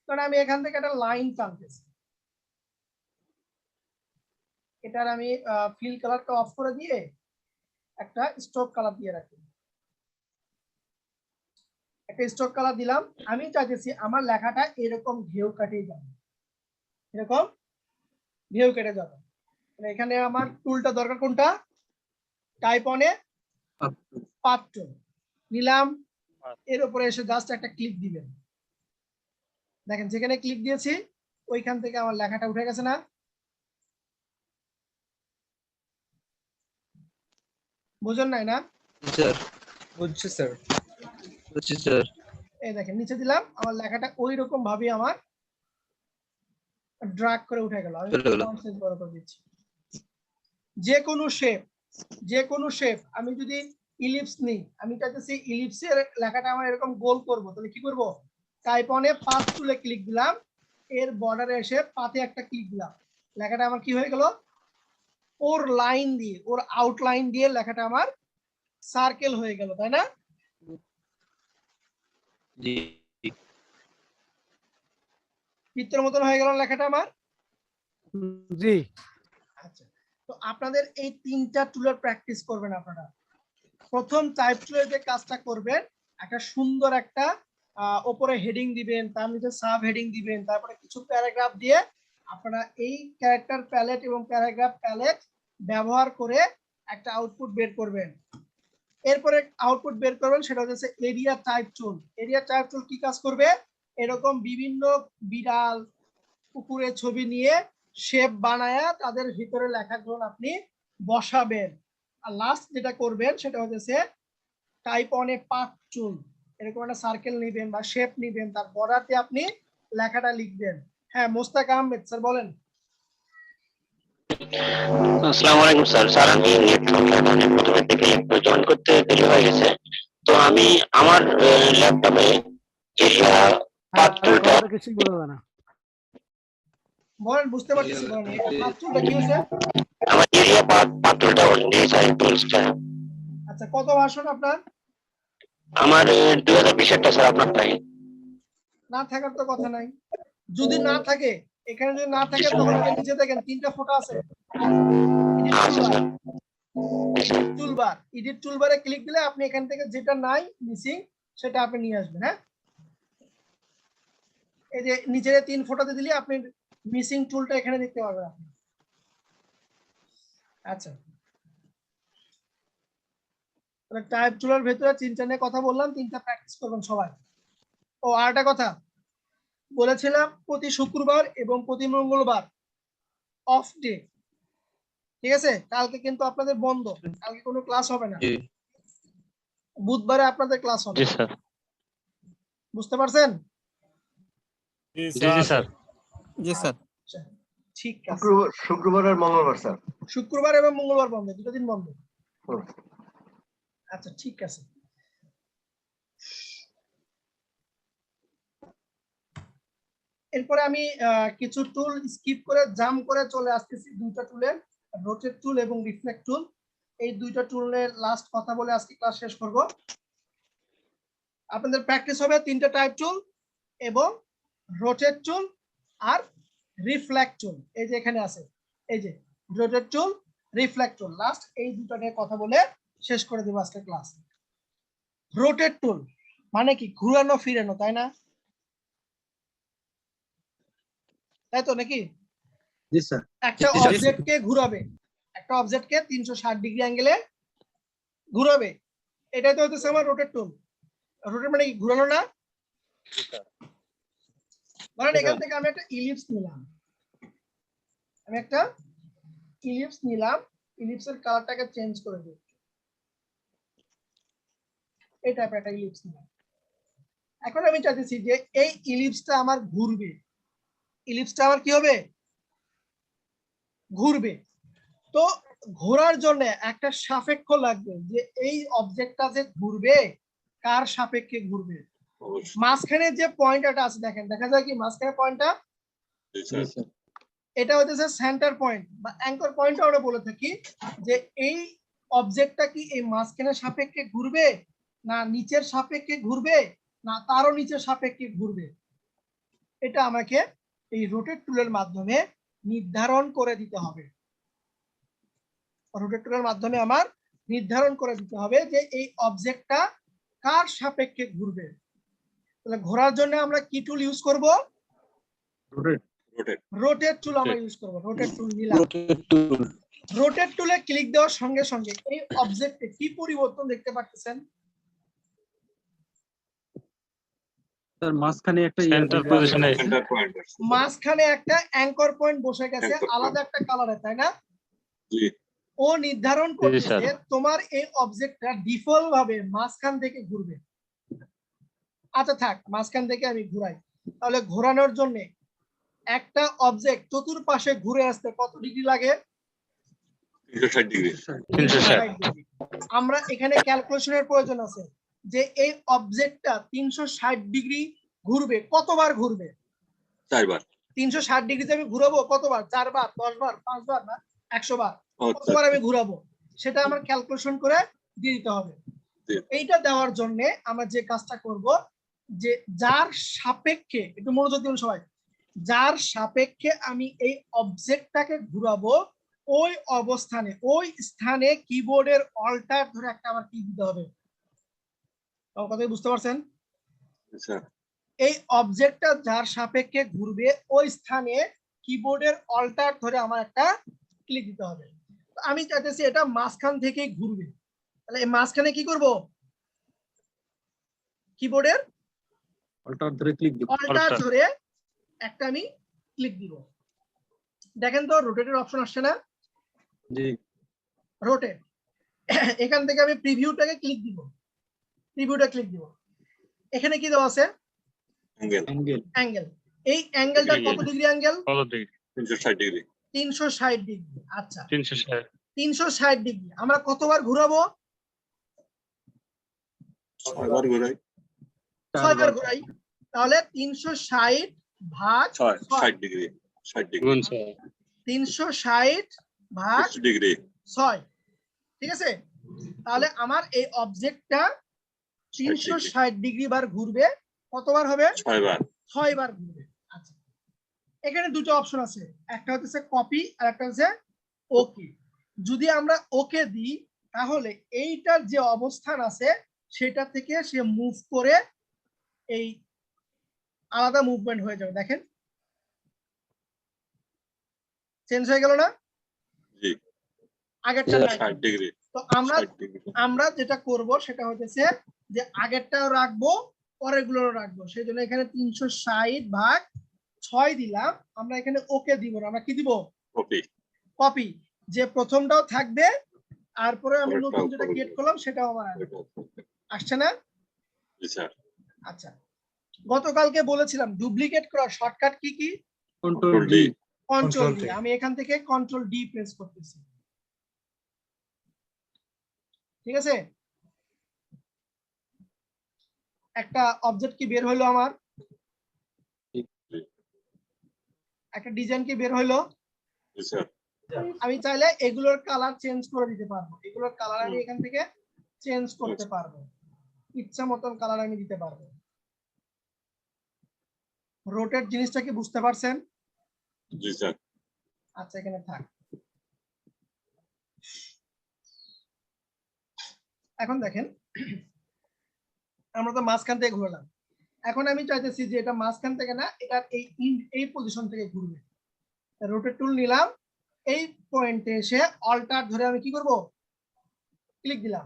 S1: কারণ আমি এখান থেকে একটা লাইন টানতেছি, এটার আমি ফিল কালারটা অফ করে দিয়ে একটা স্ট্রোক কালার দিয়ে রাখি, একটা স্ট্রোক কালার দিলাম। আমি চাইতেছি আমার লেখাটা এরকম ঢেউ কাটিয়ে যাবে, এরকম ঢেউ কেটে যাবে। এখানে আমার টুলটা দরকার কোনটা, টাইপ অনে পাথ টুল নিলাম, এর উপরে এসে জাস্ট একটা ক্লিক দিবেন। দেখেন যেখানে ক্লিক দিয়েছি ওইখান থেকে আমার লেখাটা উঠে গেছে না? বুঝুন নাই না?
S11: স্যার
S4: বুঝছি স্যার।
S11: বুঝছি স্যার।
S1: এই দেখেন নিচে দিলাম, আমার লেখাটা ওই রকম ভাবে আমার ড্র্যাগ করে উঠে গেল। আমি ফন্ট সাইজ বড় করে দিচ্ছি। যে কোনো শেপ আমি যদি ইলিপস নিই, আমি চাইতেছি ইলিপসের লেখাটা আমার এরকম গোল করব, তাহলে কি করব, টাইপ অনে পাথ টুলে ক্লিক দিলাম, এর বর্ডারে এসে পাথে একটা ক্লিক দিলাম, লেখাটা আমার কি হয়ে গেল, ওর লাইন দিয়ে, ওর আউটলাইন দিয়ে লেখাটা আমার সার্কেল হয়ে গেল, তাই না?
S11: জি
S1: বৃত্তের মতন হয়ে গেল লেখাটা আমার।
S13: জি
S1: আচ্ছা, তো আপনাদের এই তিনটা টুলের প্র্যাকটিস করবেন আপনারা। প্রথম টাইপ টুলের যে কাজটা করবেন, একটা সুন্দর একটা উপরে হেডিং দিবেন, তার নিচে সাব হেডিং দিবেন, তারপরে কিছু প্যারাগ্রাফ দিয়ে আপনারা এই ক্যারেক্টার প্যালেট এবং প্যারাগ্রাফ প্যালেট ব্যবহার করে একটা আউটপুট বের করবেন। এরপরে আউটপুট বের করবেন সেটা হচ্ছে এরিয়া টাইপ টুল। এরিয়া টাইপ টুল কি কাজ করবে, এরকম বিভিন্ন বিড়াল কুকুরের ছবি নিয়ে শেপ বানায়া তাদের ভিতরে লেখাগুলো আপনি বসাবেন। আর লাস্ট যেটা করবেন সেটা হচ্ছে টাইপ অনে পাথ টুল, এরকম একটা সার্কেল নেবেন বা শেপ নেবেন, তার বর্ডারতে আপনি লেখাটা লিখবেন। হ্যাঁ মোস্তাক আহমেদ স্যার বলেন।
S14: আসসালামু আলাইকুম স্যার। স্যার আমি নেট প্রবলেম প্রথমে থেকে একটু জয়েন করতে দেরি হয়ে গেছে, তো আমি আমার ল্যাপটপে এরিয়া পাথ টুলটা
S13: কিছু বলবে না,
S1: বলেন বুঝতে পারতেছি, বলেন এটা পাথ টুলটা কি হচ্ছে?
S14: আমার এরিয়া পাথ টুলটা অন দিয়েছে টুলসটা।
S1: আচ্ছা কত ভার্সন আপনার?
S14: আমার 2020 এরটা স্যার, আপনার তাই
S1: না থাকার তো কথা নাই। যদি না থাকে, এখানে যদি না থাকে তখন আপনি নিচে দেখেন তিনটা ফটো আছে, টুলবার, এডিট টুলবারে ক্লিক দিলে আপনি এখান থেকে যেটা নাই মিসিং সেটা আপনি নিয়ে আসবেন। হ্যাঁ এই যে নিচে তিন ফটোতে দিলে আপনি মিসিং টুলটা এখানে দেখতে পাবেন আপনি। আচ্ছা টাইপ টুলের ভেতরে তিনটা নিয়ে কথা বললাম, তিনটা প্র্যাকটিস করবেন সবাই। ও আরেকটা কথা বলেছিলাম, প্রতি শুক্রবার এবং প্রতি মঙ্গলবার অফ ডে, ঠিক আছে? কালকে কিন্তু আপনাদের বন্ধ, কালকে কোনো ক্লাস হবে না, বুধবারে আপনাদের ক্লাস হবে।
S2: জি স্যার।
S1: বুঝতে পারছেন?
S2: জি জি স্যার।
S4: জি স্যার।
S1: ঠিক আছে,
S10: শুক্রবার আর মঙ্গলবার স্যার,
S1: শুক্রবার এবং মঙ্গলবার বন্ধ, দুটো দিন বন্ধ। আচ্ছা ঠিক আছে। এরপরে আমি কিছু টুল স্কিপ করে জাম্প করে চলে আসতেছি দুইটা টুলের, রোটেট টুল এবং রিফ্লেক্ট টুল। এই দুইটা টুলের লাস্ট কথা বলে আজকে ক্লাস শেষ করব। আপনাদের প্র্যাকটিস হবে তিনটা টাইপ টুল এবং রোটেট টুল আর রিফ্লেক্ট টুল। এই যে এখানে আছে, এই যে রোটেট টুল, রিফ্লেক্ট টুল, লাস্ট এই দুটো নিয়ে কথা বলে শেষ করে দেব আজকে ক্লাস। রোটেট টুল মানে কি, ঘুরানো ফিরানো, তাই না? তাই তো নাকি?
S12: জি স্যার।
S1: একটা অবজেক্টকে ঘুরাবে, একটা অবজেক্টকে 360 ডিগ্রি অ্যাঙ্গেলে ঘুরাবে, এটাই তো হচ্ছে আমার রোটেট টুল। রোটেট মানে কি, ঘুরানো না? ধরেন এখান থেকে আমি একটা ইলিপস নিলাম, ইলিপসের কালারটাকে চেঞ্জ করে দিই, এই টাইপের একটা ইলিপস নিলাম। এখন আমি চাইতেছি যে এই ইলিপসটা আমার ঘুরবে, ইলিপসটা আমার কি হবে, ঘুরবে। তো ঘোরার জন্য একটা সাপেক্ষ লাগবে, যে এই অবজেক্টটা যে ঘুরবে কার সাপেক্ষে ঘুরবে। মাঝখানে যে পয়েন্টটা আছে দেখেন, দেখা যায় কি মাঝখানে পয়েন্টটা,
S10: জি স্যার
S1: এটা হচ্ছে সেন্টার পয়েন্ট বা অ্যাঙ্কর পয়েন্ট আমরা বলে থাকি। যে এই অবজেক্টটা কি এই মাঝখানের সাপেক্ষে ঘুরবে, না নিচের সাপেক্ষে ঘুরবে, না তারও নিচের সাপেক্ষে ঘুরবে, এটা আমাকে এই রোটেট টুলের মাধ্যমে নির্ধারণ করে দিতে হবে। রোটেট টুলের মাধ্যমে আমার নির্ধারণ করে দিতে হবে যে এই অবজেক্টটা কার সাপেক্ষে ঘুরবে। তাহলে ঘোরার জন্য আমরা কি টুল ইউজ করব? রোটেট টুল আমরা ইউজ করব। রোটেট টুল নিলাম। রোটেট টুলে ক্লিক দেওয়ার সঙ্গে সঙ্গে এই অবজেক্টে কি পরিবর্তন দেখতে পাচ্ছেন?
S4: স্যার মাঝখানে একটা
S2: সেন্টার পজিশনে
S1: মাঝখানে একটা অ্যাঙ্কর পয়েন্ট বসে গেছে আলাদা একটা কালারে, তাই না?
S10: জি
S1: ও নির্ধারণ করতেছে তোমার এই অবজেক্টটা ডিফল্ট ভাবে মাঝখান থেকে ঘুরবে। আচ্ছা থাক, মাঝখান থেকে আমি ঘুরাই। তাহলে ঘোরানোর জন্য একটা অবজেক্ট চতুর্পাশে ঘুরে আসতে কত ডিগ্রি লাগে?
S10: 360 ডিগ্রি।
S1: 360 ডিগ্রি। আমরা এখানে ক্যালকুলেশনের প্রয়োজন আছে যে এই অবজেক্টটা 360 ডিগ্রি ঘুরবে, কতবার ঘুরবে?
S10: 4 বার।
S1: 360 ডিগ্রিতে আমি ঘুরাবো কতবার? 4 বার, 10 বার, 5 বার না 100 বার? কতবার আমি ঘুরাবো সেটা আমার ক্যালকুলেশন করে দিয়ে দিতে হবে। এইটা দেওয়ার জন্য আমরা যে কাজটা করব, যে যার সাপেক্ষে, একটু মনোযোগ দিন সবাই, যার সাপেক্ষে আমি এই অবজেক্টটাকে ঘুরাবো ওই অবস্থানে ওই স্থানে কিবোর্ডের অল্টার ধরে একটা আবার কি দিতে হবে। কথা বুঝতে পারছেন? এই অবজেক্টটা যার সাপেক্ষে ঘুরবে ওই স্থানে কিবোর্ডের অল্টার ধরে আমার একটা ক্লিক দিতে হবে। আমি চাইতেছি এটা মাঝখান থেকেই ঘুরবে, তাহলে এই মাঝখানে কি করব? কিবোর্ডের
S4: অল্টার ধরে ক্লিক দিব।
S1: অল্টার ধরে একটা আমি ক্লিক দিব। দেখেন তো রোটেটের অপশন আসছে না?
S4: জি
S1: রোটেট। এখান থেকে আমি প্রিভিউটাকে ক্লিক দিব। প্রিভিউটা ক্লিক দিব। এখানে কি দেওয়া আছে? অ্যাঙ্গেল। এই অ্যাঙ্গেলটা কত ডিগ্রি অ্যাঙ্গেল?
S10: 360 ডিগ্রি।
S1: 360 ডিগ্রি। আচ্ছা
S2: 360
S1: ডিগ্রি। আমরা কতবার ঘোরাবো?
S10: 6 বার ঘোরাই।
S1: 6 বার ঘোরাই। তাহলে 360 ভাগ
S10: 60 ডিগ্রি। 60 ডিগ্রি।
S1: 360 ভাগ
S10: 60 ডিগ্রি।
S1: 6। ঠিক আছে? তাহলে আমার এই অবজেক্টটা 360 ডিগ্রি বার ঘুরবে। কতবার হবে?
S10: 6 বার।
S1: 6 বার ঘুরবে। আচ্ছা, এখানে দুটো অপশন আছে, একটা হচ্ছে কপি আর একটা হচ্ছে ওকে। যদি আমরা ওকে দিই তাহলে এইটার যে অবস্থান আছে সেটা থেকে সে মুভ করে এই আলাদা মুভমেন্ট হয়ে যাবে। দেখেন চেঞ্জ হয়ে গেল না?
S10: জি
S1: আগেরটা
S10: 60 ডিগ্রি।
S1: তো আমরা যেটা করব সেটা হচ্ছে যে আগেরটাও রাখবো পরেরগুলোও রাখবো। সেই জন্য এখানে 360 ভাগ 6 দিলাম। আমরা এখানে ওকে দিব না, আমরা কি দিব? কপি। যে প্রথমটাও থাকবে আর পরে আমি নতুন যেটা ক্রিয়েট করলাম সেটাও আমার আসছে না?
S10: জি স্যার।
S1: আচ্ছা, গতকালকে বলেছিলাম ডুপ্লিকেট করার শর্টকাট কি কি?
S10: Control D.
S1: Control D. আমি এখান থেকে কন্ট্রোল ডি প্রেস করতেছি। ঠিক আছে? একটা অবজেক্ট কি বের হইলো আমার? একটা ডিজাইন কি বের হইলো?
S10: জি স্যার।
S1: আমি চাইলে এগুলোর কালার চেঞ্জ করে দিতে পারবো। এগুলোর কালার আমি এখান থেকে চেঞ্জ করতে পারবো, ইচ্ছা মতন কালার আমি দিতে পারবো। রোটেট জিনিসটা কি বুঝতে পারছেন?
S10: জি স্যার।
S1: আচ্ছা এখানে থাক। এখন দেখেন আমরা তো মাঝখান থেকে ঘুরলাম। এখন আমি চাইতেছি যে এটা মাঝখান থেকে না, এটা এই পজিশন থেকে ঘুরবে। রোটেট টুল নিলাম, এই পয়েন্টে এসে অল্টার ধরে আমি কি করব? ক্লিক দিলাম।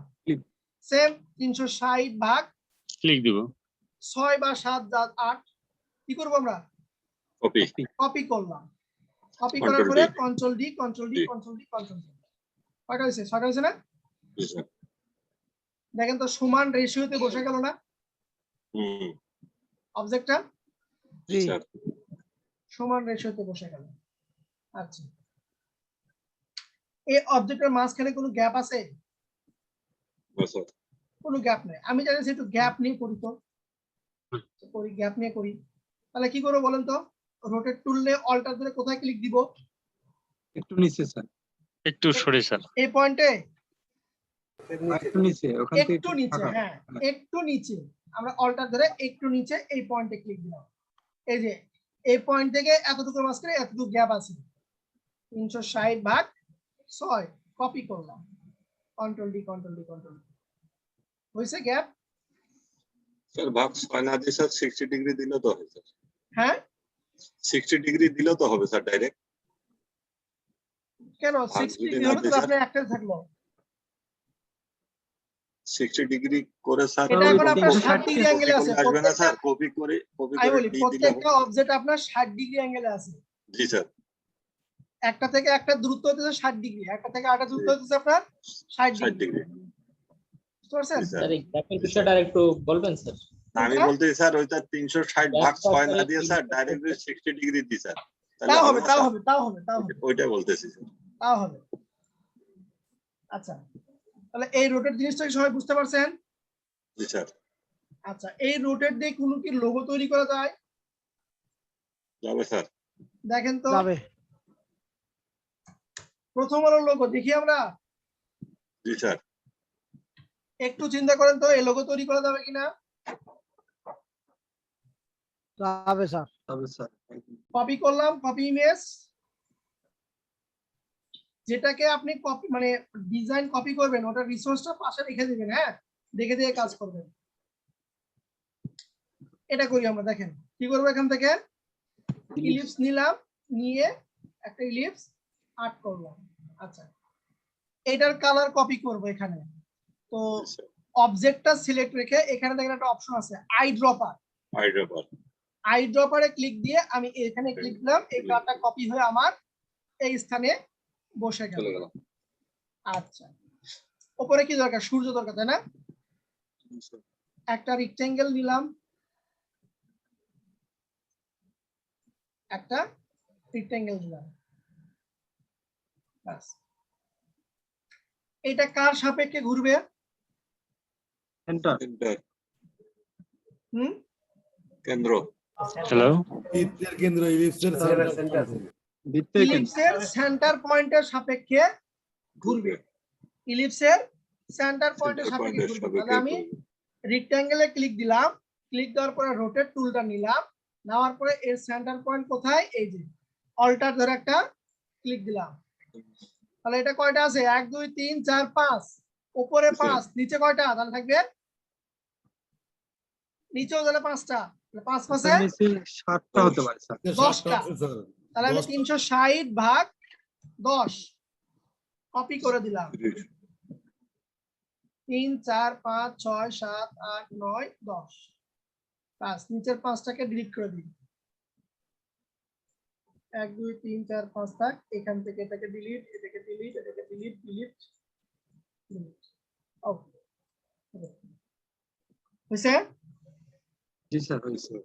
S1: সেম 360 ভাগ
S2: ক্লিক দিব।
S1: 6 বা 7 যা 8 কি করব আমরা? কপি করলাম। কপি করার পরে control D control D control D control D. কয়টা হইছে? 6টা হইছে না?
S10: জি স্যার।
S1: দেখেন তো সমান রেশিওতে বসে গেল না অবজেক্টটা?
S10: জি স্যার।
S1: সমান রেশিওতে বসে গেল। আচ্ছা, এই অবজেক্টের মাঝখানে কোনো গ্যাপ আছে?
S10: না স্যার।
S1: কোনো গ্যাপ নেই। আমি জানি একটু গ্যাপ নিয়ে করি তো। করি, গ্যাপ নিয়ে করি। তাহলে কি করবো বলেন তো? রোটেট টুল নিয়ে অল্টার ধরে কোথায় ক্লিক দিব?
S4: একটু নিচে স্যার,
S2: একটু সরে স্যার।
S1: এই পয়েন্টে
S4: একটু নিচে, ওখান থেকে
S1: একটু নিচে, হ্যাঁ একটু নিচে। আমরা অল্টার ধরে একটু নিচে এই পয়েন্টে ক্লিক দিলাম। এই যে এই পয়েন্ট থেকে এতটুকু মাঝখানে এতটুকু গ্যাপ আছে, 360/6 কপি করলাম, কন্ট্রোল ডি হয়েছে গ্যাপ।
S10: স্যার ভাগ 6 না দিয়ে স্যার 60 ডিগ্রি দিলে তো হবে স্যার।
S1: হ্যাঁ
S10: 60 ডিগ্রি দিলে তো হবে স্যার ডাইরেক্ট।
S1: কেন 60 ডিগ্রি হলে তো আপনার একটা থাকলো।
S10: 60 ডিগ্রি করে স্যার
S1: এটা এখন আপনার 60 ডিগ্রি অ্যাঙ্গেলে আছে।
S10: আসবে না স্যার, কপি করে
S1: আমি বলি প্রত্যেকটা অবজেক্ট আপনার 60 ডিগ্রি অ্যাঙ্গেলে আছে।
S10: জি স্যার।
S1: একটা থেকে একটা দূরত্ব হচ্ছে 60 ডিগ্রি, একটা থেকে আরেকটা দূরত্ব হচ্ছে আপনার 60 ডিগ্রি। বুঝতে পারছেন?
S6: স্যার এই গ্যাপের বিষয়টা আরেকটু বলবেন স্যার?
S10: আমি বলতে স্যার ওইটা 360/6 না দিয়ে স্যার ডাইরেক্ট 60 ডিগ্রি দি স্যার,
S1: তাও হবে।
S10: ওইটা বলতেছি স্যার।
S1: তাও হবে। আচ্ছা তাহলে এই রোটেট জিনিসটা সবাই বুঝতে পারছেন?
S10: জি স্যার।
S1: আচ্ছা এই রোটেট দিয়ে কোনো কি লোগো তৈরি করা যায়?
S10: যাবে স্যার।
S1: দেখেন তো
S13: যাবে।
S1: প্রথম হলো লোগো, দেখি আমরা।
S10: জি স্যার।
S1: একটু চিন্তা করেন তো এই লোগো তৈরি করা যাবে কিনা?
S13: যাবে স্যার।
S4: যাবে স্যার।
S1: কপি করলাম, কপি ইমেজ, যেটাকে আপনি কপি মানে ডিজাইন কপি করবেন ওটা রিসোর্সটা পাশে রেখে দিবেন। হ্যাঁ দেখে দিয়ে কাজ করবেন। এটা করি আমরা। দেখেন কি করবো, এখান থেকে ইলিপস নিলাম, নিয়ে একটা ইলিপস আর্ট করলাম। আচ্ছা এটার কালার কপি করব এখানে। তো অবজেক্টটা সিলেক্ট রেখে এখানে দেখেন একটা অপশন আছে আই ড্রপারে ক্লিক দিয়ে আমি এখানে ক্লিক দিলাম, এই কালারটা কপি হয়ে আমার এই স্থানে বসে গেল। আচ্ছা উপরে কি দরকার? সূর্য দরকার, তাই না? একটা রেক্টেঙ্গেল নিলাম, বাস। এটা কার সাপেক্ষে ঘুরবে?
S4: সেন্টার।
S10: কেন্দ্র।
S2: হ্যালো,
S7: বৃত্তের কেন্দ্র, ইলিপসের সেন্টার।
S1: ইলিপসের সেন্টার পয়েন্টের সাপেক্ষে ঘুরবে। ইলিপসের সেন্টার পয়েন্টের সাপেক্ষে ঘুরবে। তাহলে আমি রেক্টেঙ্গেলে ক্লিক দিলাম, ক্লিক দেওয়ার পরে রোটেট টুলটা নিলাম, নেওয়ার পরে এর সেন্টার পয়েন্ট কোথায়? এই যে অল্টার ধরে একটা ক্লিক দিলাম। তাহলে এটা কয়টা আছে? 1 2 3 4 5, উপরে 5, নিচে কয়টা? তাহলে থাকবে নিচেও তাহলে 5টা, 5 5 এ
S4: 7টা হতে পারে স্যার।
S1: 10টা। তাহলে আমি 360/10 কপি করে দিলাম। 3 4 5 6 7 8 9 10, বাস। নিচের 5টাকে ডিলিট করে দিই। 1 2 3 4 5 থাক, এখান থেকে এটাকে ডিলিট, এটাকে ডিলিট, এটাকে ডিলিট, ডিলিট। ওকে হইছে?
S4: জি স্যার হইছে।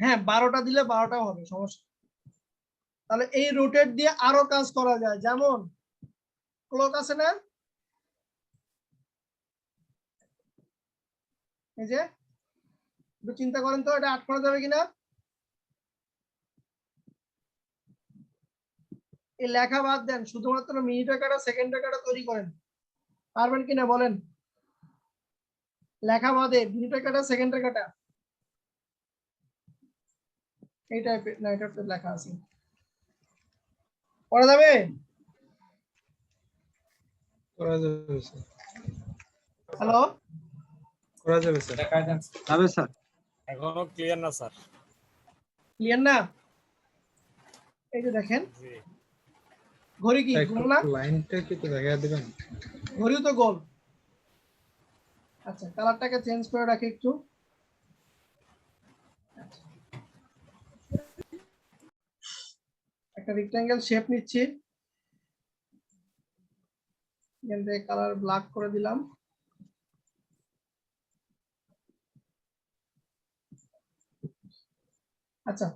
S1: হ্যাঁ 12টা দিলে 12টাও হবে, সমস্যা। তাহলে এই রোটেট দিয়ে আরো কাজ করা যায়, যেমন ক্লক আছে না, এই যে একটু চিন্তা করেন তো এটা আট করা যাবে কিনা? এই লেখা বাদ দেন, শুধুমাত্র মিনিটের কাটা সেকেন্ডের কাটা তৈরি করেন, পারবেন কিনা বলেন? লেখা বাদে মিনিটের কাটা সেকেন্ডের কাটা এই টাইপের না, এটা লেখা আছে, করা যাবে?
S12: করা যাবে স্যার।
S1: হ্যালো
S12: করা যাবে স্যার।
S4: যাবে স্যার।
S15: এখনো ক্লিয়ার না স্যার।
S1: ক্লিয়ার না? এই যে দেখেন ঘড়ি কি গোল না?
S12: লাইনটা কি তো দেখা দিবেন?
S1: ঘড়িও তো গোল। আচ্ছা কালারটাকে চেঞ্জ করে রাখি একটু। একটা রেক্ট্যাঙ্গেল শেপ নিচ্ছি, এখান থেকে কালার ব্ল্যাক করে দিলাম। আচ্ছা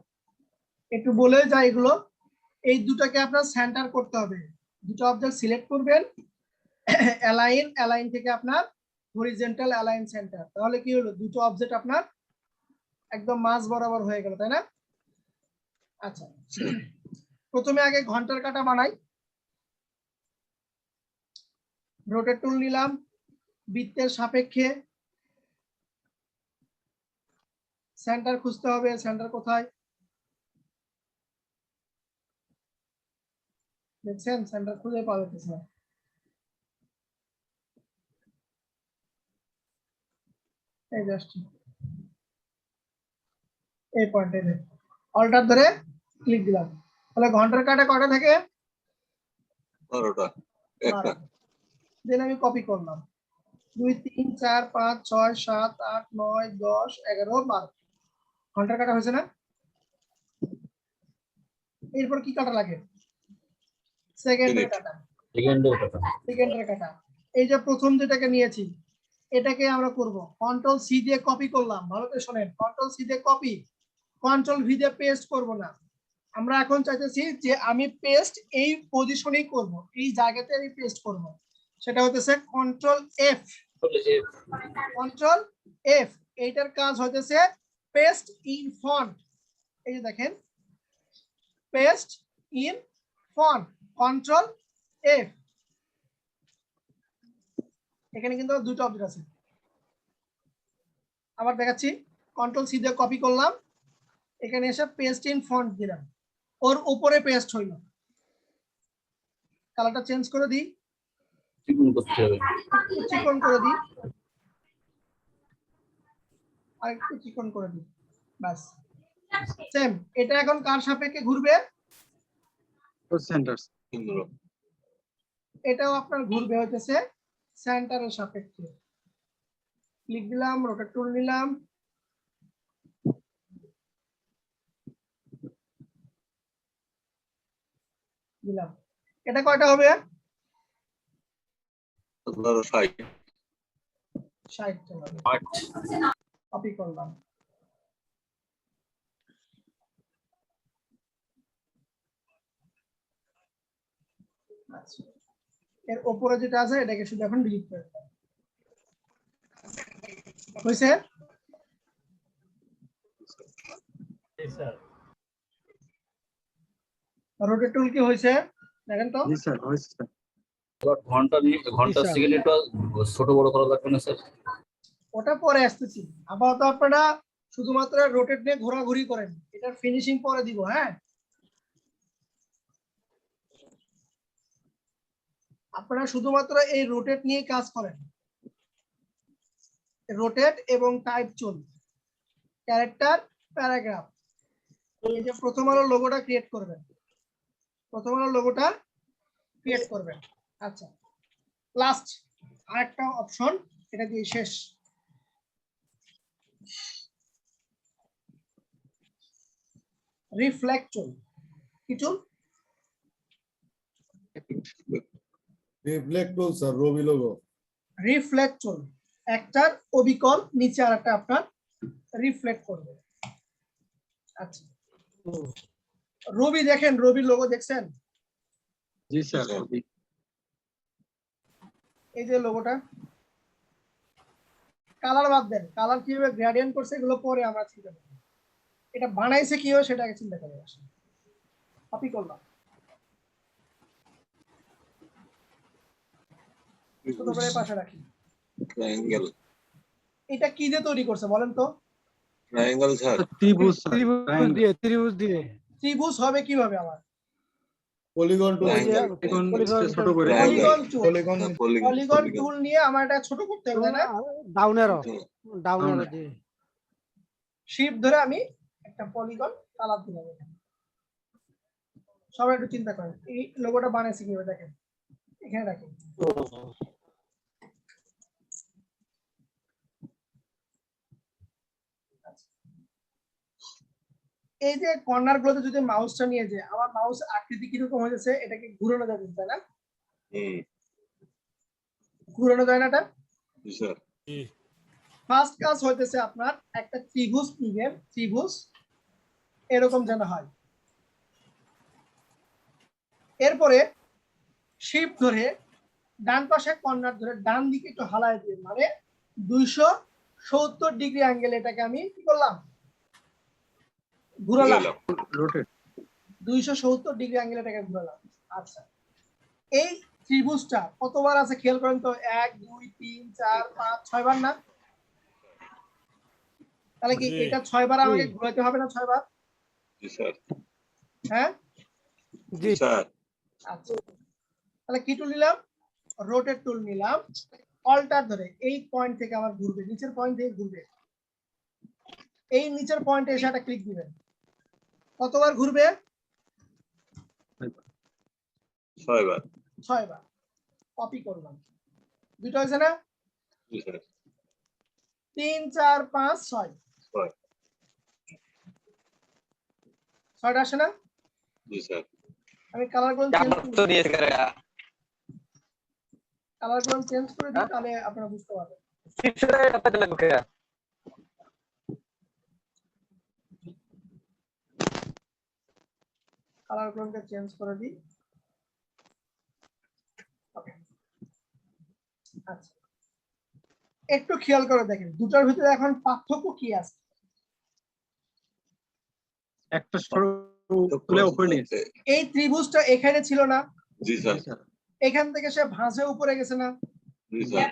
S1: একটু বলে যাই, এগুলো এই দুটাকে আপনার সেন্টার করতে হবে। দুটো অবজেক্ট সিলেক্ট করবেন, অ্যালাইন থেকে আপনার হরিজন্টাল অ্যালাইন সেন্টার, তাহলে কি হলো দুটো অবজেক্ট আপনার একদম মাঝ বরাবর হয়ে গেল, তাই না? আচ্ছা, প্রথমে আগে ঘন্টার কাঁটা বানাই। রোটেট টুল নিলাম, বৃত্তের সাপেক্ষে সেন্টার খুঁজতে হবে। সেন্টার কোথায় দেখছেন? সেন্টার খুঁজে পাওয়া যাচ্ছে না। এই জাস্ট এই পয়েন্টে অল্টার ধরে ক্লিক দিলাম, তাহলে ঘন্টার কাঁটা কয়টা থাকে?
S10: 12টা। একটা
S1: দেন আমি কপি করলাম 2 3 4 5 6 7 8 9 10 11 12 ঘন্টার কাঁটা হয়েছে না? এরপর কি কাটা লাগে? সেকেন্ডের কাঁটা। সেকেন্ডের কাঁটা এই যে প্রথম যেটাকে নিয়েছি এটাকে আমরা করব কন্ট্রোল সি দিয়ে কপি করলাম। ভালো করে শুনেন, কন্ট্রোল সি দিয়ে কপি, কন্ট্রোল ভি দিয়ে পেস্ট করব না। আমরা এখন চাইতেছি যে আমি পেস্ট এই পজিশনেই করব, এই জায়গাতে আমি পেস্ট করব। সেটা হতেছে কন্ট্রোল এফ। কন্ট্রোল এফ এইটার কাজ হতেছে পেস্ট ইন ফন্ট। এই যে দেখেন paste in font, control F. এখানে কিন্তু দুটো অবজেক্ট আছে, আবার দেখাচ্ছি। কন্ট্রোল সি দিয়ে কপি করলাম, এখানে এসে পেস্ট ইন ফন্ট দিলাম, ওর উপরে পেস্ট হইল। কালারটা চেঞ্জ করে দিই, চিকন করে দিই, আর একটু চিকন করে দিই, বাস সেম। এটা এখন কার সাপেক্ষে ঘুরবে?
S4: সেন্টার।
S1: এটাও আপনার ঘুরবে হইতেছে সেন্টারের সাপেক্ষে। ক্লিক দিলাম, রোটেট টুল নিলাম, দিলাম। এটা কয়টা হবে? 60টা হবে। কপি করলাম, এর উপরে যেটা আছে এটাকে শুধু এখন ডিলিট করে দিলাম। হয়েছে? রোটেট টুল কি হয়েছে দেখেন তো?
S4: জি স্যার হয়েছে স্যার।
S15: ঘন্টা সেকেন্ড একটু ছোট বড় করা লাগবে না স্যার?
S1: ওটা পরে আসতেছি। আপাতত আপনারা শুধুমাত্র রোটেট নিয়ে ঘোরাঘুরি করেন, এটার ফিনিশিং পরে দিব। হ্যাঁ, আপনারা শুধুমাত্র এই রোটেট নিয়ে কাজ করেন। রোটেট এবং টাইপ চুন, ক্যারেক্টার, প্যারাগ্রাফ। এই যে প্রথম আলো লোগোটা ক্রিয়েট করবেন, প্রথম আলো লোগোটা ক্রিয়েট করবেন। আচ্ছা, লাস্ট আরেকটা অপশন, এটা দিয়ে শেষ। রিফ্লেক্ট টুল। কি টুল?
S7: রিফ্লেক্ট টুল স্যার, রবি লোগো।
S1: রিফ্লেক্ট টুল, একটার অবিকল নিচে আরেকটা আপনার রিফ্লেক্ট করবে। আচ্ছা, রবি দেখেন, রবির লোগো দেখছেন?
S4: জি স্যার।
S1: এই যে লোগোটা, কালার বাদ দেন, কালার কিভাবে গ্রেডিয়েন্ট করছে এগুলো পরে আমরা চিন্তা করব। এটা বানাইছে কিভাবে সেটা আগে চিন্তা করে আসি। কপি করলাম, ছোট করে পাশে রাখি।
S10: ট্রায়াঙ্গেল।
S1: এটা কি দিয়ে তৈরি করছে বলেন তো?
S10: Triangle sir.
S4: ত্রিভুজ।
S13: ত্রিভুজ দিয়ে।
S1: ত্রিভুজ হবে কিভাবে আমার?
S7: Polygon tool.
S4: ছোট করে
S1: পলিগন টুল নিয়ে আমার এটা ছোট করতে হবে না?
S13: ডাউন অ্যারো দিয়ে
S1: শিফট ধরে আমি একটা পলিগন কালার দিলাম। সবাই একটু চিন্তা করেন এই লোগোটা বানাইছে কিভাবে দেখেন, এখানে রাখেন। এই যে কর্নার গুলোতে যদি মাউসটা নিয়ে যায়, আমার মাউস আকৃতি কিরকম হয়েছে, এটাকে ঘুরানো যাবে তাই না? ঘুরানো যায় না এটা? ফার্স্ট কাজ হইতেছে আপনার একটা ত্রিভুজ নিবেন, ত্রিভুজ এরকম যেন হয়। এরপরে শিফট ধরে ডান পাশে কর্নার ধরে ডান দিকে একটু হালায় দিয়ে, মানে 270 ডিগ্রি অ্যাঙ্গেল এটাকে আমি কি করলাম, ঘুরালাম। 270 ডিগ্রি অ্যাঙ্গেল এটাকে ঘুরালাম। আচ্ছা, এই ত্রিভুজটা কতবার আছে খেয়াল করেন তো, 1 2 3 4 5 6 বার না? তাহলে কি এটা 6 বার আমাকে ঘোরাতে হবে না? 6 বার?
S10: জি স্যার।
S1: হ্যাঁ
S10: জি স্যার।
S1: আচ্ছা, তাহলে কি টুল নিলাম? রোটেট টুল নিলাম। অল্টার ধরে এই পয়েন্ট থেকে আমার ঘুরবে, নিচের পয়েন্ট থেকে ঘুরবে, এই নিচের পয়েন্টে এসে একটা ক্লিক দিবেন। কতবার ঘুরবে?
S10: 6 বার।
S1: 6 বার। কপি করলাম, দুটো হয়েছে না?
S10: জি স্যার।
S1: 3 4 5 6 6টা আসে না?
S10: জি স্যার।
S1: আমি কালার গুলো চেঞ্জ করে দিই, তাহলে আপনারা বুঝতে পারবেন। কালার গুলোকে চেঞ্জ করে দিই। ওকে, আচ্ছা, একটু খেয়াল করে দেখেন দুটার ভিতরে এখন পার্থক্য কি আছে।
S4: একটা সরু উপরে নিয়েছে,
S1: এই ত্রিভুজটা এখানে ছিল না?
S10: জি স্যার।
S1: এখান থেকে সে ভাঁজে উপরে গেছে না?
S10: জি স্যার।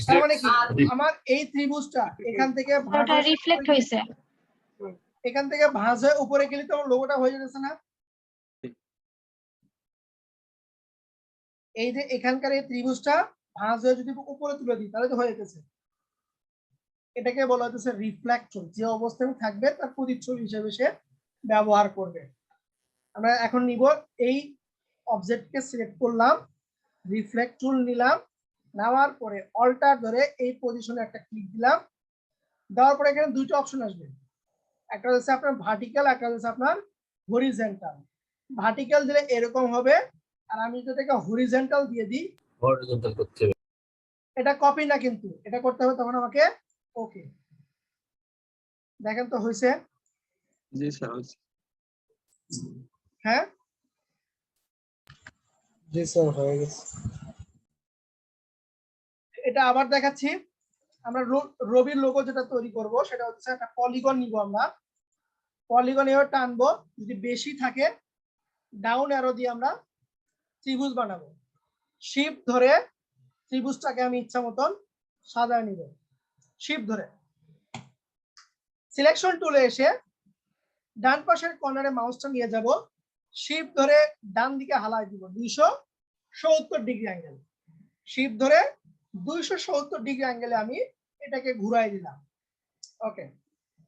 S1: তার মানে কি আমার এই ত্রিভুজটা এখান থেকে
S9: ওটা রিফ্লেক্ট হইছে।
S1: এখান থেকে ভাঁজে উপরে গেলে তো লোগোটা হয়ে যাচ্ছে না? এই যে এখানকার এই ত্রিভুজটা ভাঁজ হয়ে যদি উপরে তুলে দিই তাহলে তো হয়ে গেছে। এটাকে বলা হচ্ছে রিফ্লেকশন, যে অবস্থায় থাকবে তার প্রতিচ্ছবি হিসেবে সে ব্যবহার করবে। আমরা এখন নিব এই অবজেক্টকে সিলেক্ট করলাম, রিফ্লেক্ট টুল নিলাম, নেওয়ার পরে অল্টার ধরে এই পজিশনে একটা ক্লিক দিলাম। দেওয়ার পরে এখানে দুইটা অপশন আসবে, একটা হচ্ছে আপনার ভার্টিক্যাল, একটা হচ্ছে আপনার হরিজন্টাল। ভার্টিক্যাল দিলে এরকম হবে, আর আমি যদি এটাকে হরিজন্টাল দিয়ে দিই,
S15: হরিজন্টাল করতে হবে।
S1: এটা কপি না, কিন্তু এটা করতে হবে তখন আমাকে। ওকে, দেখেন তো হয়েছে?
S4: জি স্যার।
S1: হ্যাঁ
S12: জি স্যার, হয়ে গেছে।
S1: এটা আবার দেখাচ্ছি। আমরা রবির লোগো যেটা তৈরি করব সেটা হচ্ছে একটা পলিগন নিব। আমরা পলিগন এভাবে টানবো, যদি বেশি থাকে ডাউন অ্যারো দিয়ে আমরা ত্রিভুজ বানাবো। শিফট ধরে ত্রিভুজটাকে আমি ইচ্ছা মতন সাজায় নিব। শিফট ধরে সিলেকশন টুলে এসে ডান পাশের কর্নারে মাউসটা নিয়ে যাব, শিফট ধরে ডান দিকে হালাই দিব 270 ডিগ্রি অ্যাঙ্গেল। শিফট ধরে 270 ডিগ্রি অ্যাঙ্গেলে আমি এটাকে ঘুরাই দিলাম। ওকে,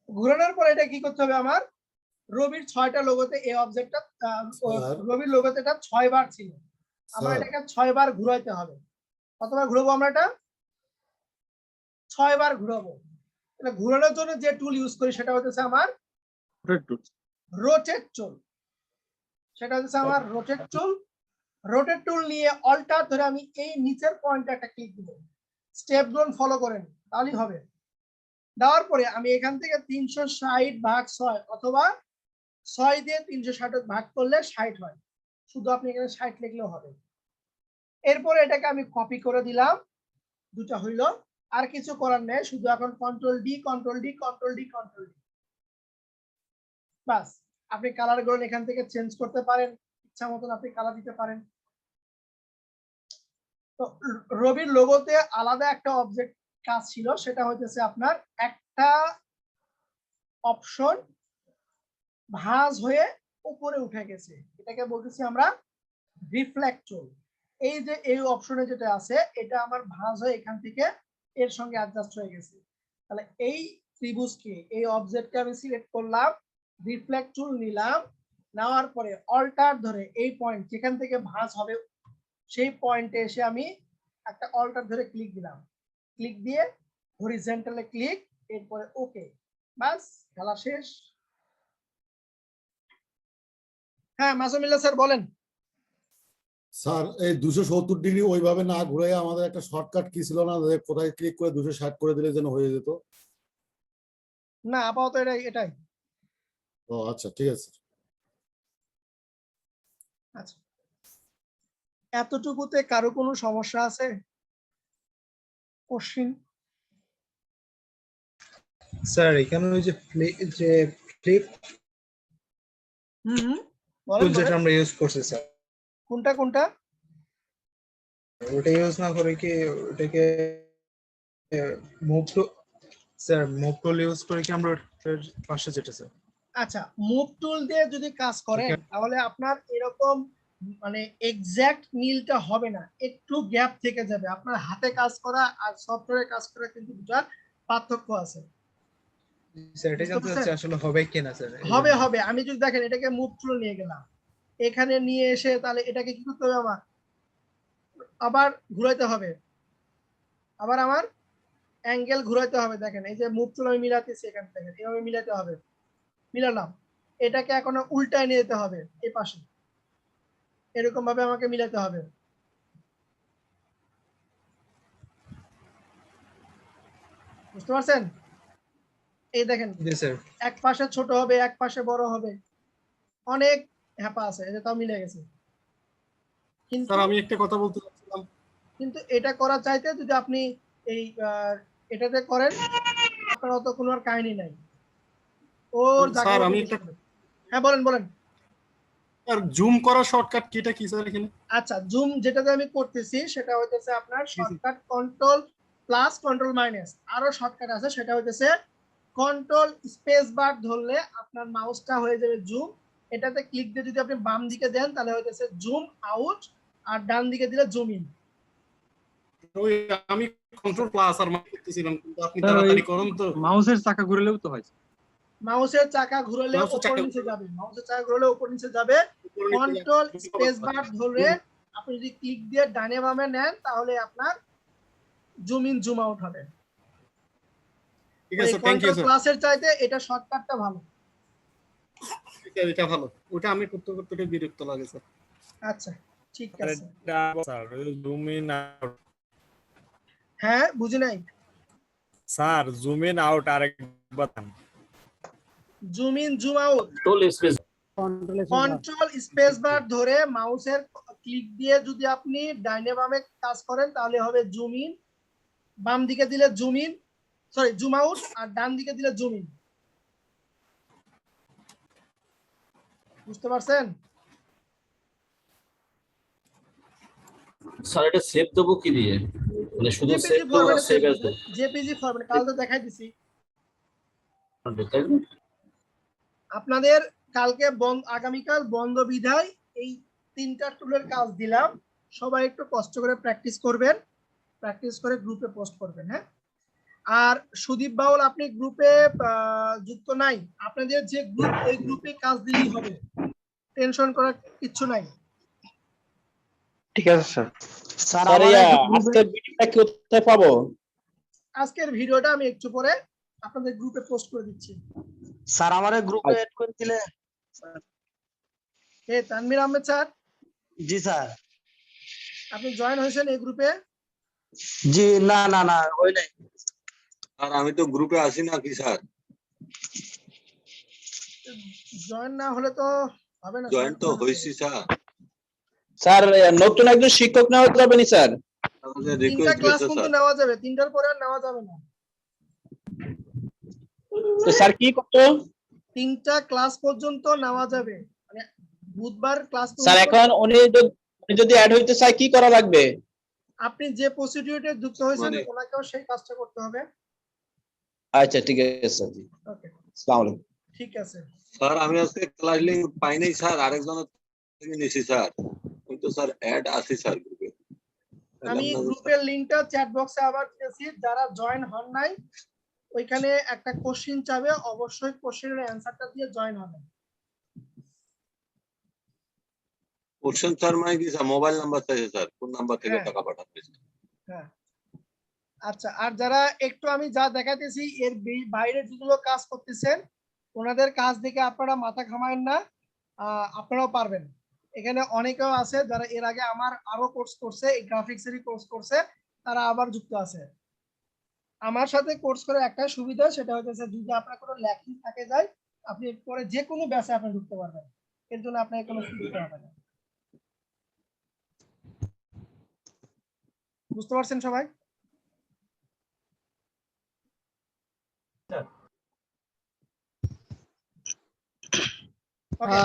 S1: ঘুরানোর পর এটা কি করতে হবে, আমার রবির 6টা লোগোতে এই অবজেক্টটা, রবির লোগোতে এটা 6 বার ছিল, আমরা এটাকে 6 বার ঘুরাইতে হবে। কতবার ঘুরাবো আমরা এটা? 6 বার ঘুরাবো। এটা ঘুরানোর জন্য যে টুল ইউজ করি সেটা হচ্ছে আমার রোটেট টুল। সেটা হচ্ছে আমার রোটেট টুল। রোটেট টুল নিয়ে অল্টার ধরে আমি এই নিচের পয়েন্টে একটা ক্লিক দিব। স্টেপ গুলো ফলো করেন তাহলেই হবে। দেওয়ার পরে আমি এখান থেকে 360 ভাগ 6 অথবা 6 দিয়ে 360 ভাগ করলে 60 হয়, শুধু আপনি এখানে 60 লিখলেও হবে। এরপরে এটাকে আমি কপি করে দিলাম, দুটা হইল। আর কিছু করার নেই, শুধু এখন control D control D control D control D, বাস। আপনি কালার গুলো এখান থেকে চেঞ্জ করতে পারেন, ইচ্ছা মতন আপনি কালার দিতে পারেন। তো রবির লোগোতে আলাদা একটা অবজেক্ট কাজ ছিল, সেটা হইতেছে আপনার একটা অপশন ভাঁজ হয়ে উপরে উঠে গেছে, এটাকে বলতেছি আমরা রিফ্লেক্টর। এই যে এই অপশনে যেটা আছে এটা আমার ভাঁজ হয়ে এখান থেকে এর সঙ্গে অ্যাডজাস্ট হয়ে গেছে। তাহলে এই ত্রিভুজকে, এই অবজেক্টকে আমি সিলেক্ট করলাম, রিফ্লেক্ট টুল নিলাম, নেওয়ার পরে অল্টার ধরে এই পয়েন্ট যেখান থেকে ভাঁজ হবে সেই পয়েন্টে এসে আমি একটা অল্টার ধরে ক্লিক দিলাম, ক্লিক দিয়ে হরিজন্টালে ক্লিক, এরপরে ওকে, বাস খেলা শেষ। হ্যাঁ মাসুমিল্লাহ স্যার বলেন।
S7: স্যার এই 270 ডিগ্রি ওইভাবে না ঘুরে আমাদের একটা শর্টকাট কি ছিল না, যে কোথায় ক্লিক করে 260 করে দিলে যেন হয়ে যেত?
S1: না আপাতত এটাই।
S7: ও আচ্ছা, ঠিক আছে।
S1: আচ্ছা, এতটুকুতে কারো কোনো সমস্যা আছে? কোশ্চিন?
S12: স্যার এখানে ওই যে ফ্লিপ
S1: বলেন
S12: যেটা
S1: বলেন।
S12: আমরা ইউজ করছি স্যার,
S1: কোনটা কোনটা?
S12: ওটা ইউজ না করে কি ওটাকে move to sir move tool use করে কি আমরা ওটার পাশে যেটা স্যার?
S1: আচ্ছা, মুভ টুল দিয়ে যদি কাজ করেন তাহলে আপনার এরকম মানে এক্সাক্ট মিলটা হবে না, একটু গ্যাপ থেকে যাবে। আপনার হাতে কাজ করা আর সফটওয়্যারে কাজ করা কিন্তু দুটার পার্থক্য আছে।
S12: স্যার এটা জানতে চাচ্ছি আসলে হবে কিনা স্যার।
S1: হবে হবে। আমি যদি দেখেন এটাকে মুভ টুল নিয়ে গেলাম, এখানে নিয়ে এসে তাহলে এটাকে কি করতে হবে? আমার আবার ঘুরাইতে হবে, আবার আমার অ্যাঙ্গেল ঘুরাইতে হবে। দেখেন এই যে মুভ টুল আমি মিলাতেছি, এখান থেকে এভাবে মিলাতে হবে, মিলালাম। এটাকে এখন উল্টায় নিয়ে যেতে হবে এই পাশে, এরকম ভাবে আমাকে মিলাতে হবে। বুঝতে পারছেন? এই দেখেন এক পাশে ছোট হবে, এক পাশে বড় হবে, অনেক হ্যাপা আছে। এটা তাও মিলে গেছে। কিন্তু
S5: স্যার আমি একটা কথা বলতে চাচ্ছিলাম,
S1: কিন্তু এটা করা চাইতে যদি আপনি এই এটাতে করেন আপনার অত কোনো আর কাহিনী নাই। ওর
S5: স্যার আমি একটা
S1: হ্যাঁ বলেন বলেন।
S5: স্যার জুম করা শর্টকাট কিটা কি স্যার এখানে?
S1: আচ্ছা, জুম যেটাতে আমি করতেছি সেটা হইতেছে আপনার shortcut control plus control minus. আরো শর্টকাট আছে, সেটা হইতেছে কন্ট্রোল স্পেস বার ধরলে আপনার মাউসটা হয়ে যাবে জুম। এটাতে ক্লিক দিয়ে যদি আপনি বাম দিকে দেন তাহলে হইতেছে জুম আউট, আর ডান দিকে দিলে জুম ইন।
S5: ওই আমি কন্ট্রোল প্লাস আর মাউস করতেছিলাম, কিন্তু আপনি তাড়াতাড়ি করুন তো।
S4: মাউসের চাকা ঘুরলেও তো হয়।
S1: মাউসের চাকা ঘুরলে উপর নিচে যাবে, মাউসের চাকা ঘুরলে উপর নিচে যাবে। কন্ট্রোল স্পেস বার ধরে আপনি যদি ক্লিক দিয়ে ডানে বামে নেন তাহলে আপনার জুম ইন জুম আউট হবে।
S5: ঠিক আছে, থ্যাংক ইউ স্যার।
S1: ক্লাসের চাইতে এটা শর্টকাটটা ভালো।
S5: এটা ভালো, ওটা আমি করতে করতে বিরক্ত লাগে স্যার।
S1: আচ্ছা ঠিক আছে
S16: স্যার জুম ইন আউট।
S1: হ্যাঁ বুঝি নাই
S16: স্যার জুম ইন আউট আরেকবার।
S1: Zoom in zoom out control space bar ধরে মাউসের ক্লিক দিয়ে যদি আপনি ডাইনে বামে কাজ করেন তাহলে হবে জুম ইন, বাম দিকে দিলে zoom in sorry zoom out, আর ডান দিকে দিলে জুম ইন। বুঝতে পারছেন?
S15: স্যার এটা সেভ দেবো কি দিয়ে? মানে শুধু সেভ দেবো না সেভ অ্যাজ দেবো?
S1: জেপিজি ফরম্যাট কাল তো দেখাই দিছি আপনাদের। কালকে আগামীকাল বন্ধ বিধায় এই তিনটা টুলের কাজ দিলাম। সবাই একটু কষ্ট করে প্র্যাকটিস করবেন, প্র্যাকটিস করে গ্রুপে পোস্ট করবেন। হ্যাঁ, আর সুদীপ বাউল আপনি গ্রুপে যুক্ত নাই, আপনাদের যে গ্রুপ এই গ্রুপে কাজ দিলেই হবে, টেনশন করার কিচ্ছু নাই।
S14: ঠিক আছে স্যার। স্যার আজকের ভিডিওটা কোথায় পাবো?
S1: আজকের ভিডিওটা আমি একটু পরে আপনাদের গ্রুপে পোস্ট করে দিচ্ছি।
S14: স্যার আমারে গ্রুপে এড করে দিলে।
S1: হে তানভীর আহমেদ স্যার।
S14: জি স্যার।
S1: আপনি জয়েন হয়েছেন এই গ্রুপে?
S14: জি না না না হই নাই।
S10: আর আমি তো গ্রুপে আসি না কি স্যার?
S1: জয়েন না হলে তো হবে না।
S10: জয়েন তো হইছি স্যার।
S14: স্যার নতুন একজন শিক্ষক নেওয়া যাবে না স্যার?
S1: তিনটা ক্লাস কিন্তু নেওয়া যাবে, তিনটার পরে আর নেওয়া যাবে না।
S14: তো স্যার কি করতে?
S1: তিনটা ক্লাস পর্যন্ত নেওয়া যাবে, মানে বুধবার ক্লাস।
S14: স্যার এখন উনি যদি অ্যাড হইতে চায় কি করা লাগবে?
S1: আপনি যে প্রসিডিউরে যুক্ত হয়েছেন ওনাকেও সেই কাজটা করতে হবে।
S14: আচ্ছা ঠিক আছে স্যার। জি
S1: ওকে,
S14: আসসালামু আলাইকুম।
S1: ঠিক আছে
S10: স্যার। আমি আজকে ক্লাস লিংক পাই নাই স্যার, আরেকজনের থেকে নিছি স্যার। কিন্তু স্যার অ্যাড আছি স্যার গ্রুপে।
S1: আমি গ্রুপের লিংকটা চ্যাট বক্সে আবার দিয়েছি, যারা জয়েন হন নাই ওইখানে একটা কোশ্চেন চাবে, অবশ্যই কোশ্চেনের অ্যানসারটা দিয়ে জয়েন হবেন।
S10: কোশ্চেন স্যার মানে কি স্যার? মোবাইল নাম্বার চাইছে স্যার, কোন নাম্বার থেকে টাকা পাঠাবে?
S1: হ্যাঁ আচ্ছা, আর যারা একটু আমি যা দেখাইতেছি এর বাইরে যেগুলো কাজ করতেছেন ওনাদের কাজ দেখে আপনারা মাথা ঘামায়েন না, আপনারাও পারবেন। এখানে অনেকেও আছে যারা এর আগে আমার আরো কোর্স করছে, এই গ্রাফিক্সেরই কোর্স করছে, তারা আবার যুক্ত আছে আমার সাথে। কোর্স করে একটা সুবিধা, সেটা হচ্ছে যদি আপনার কোনো ল্যাকিং থাকে যায় আপনি পরে যে কোনো ব্যাচে আপনি ঢুকতে পারবেন, এর জন্য আপনাকে কোনো ফি দিতে হবে না। বুঝতে পারছেন সবাই? ওকে,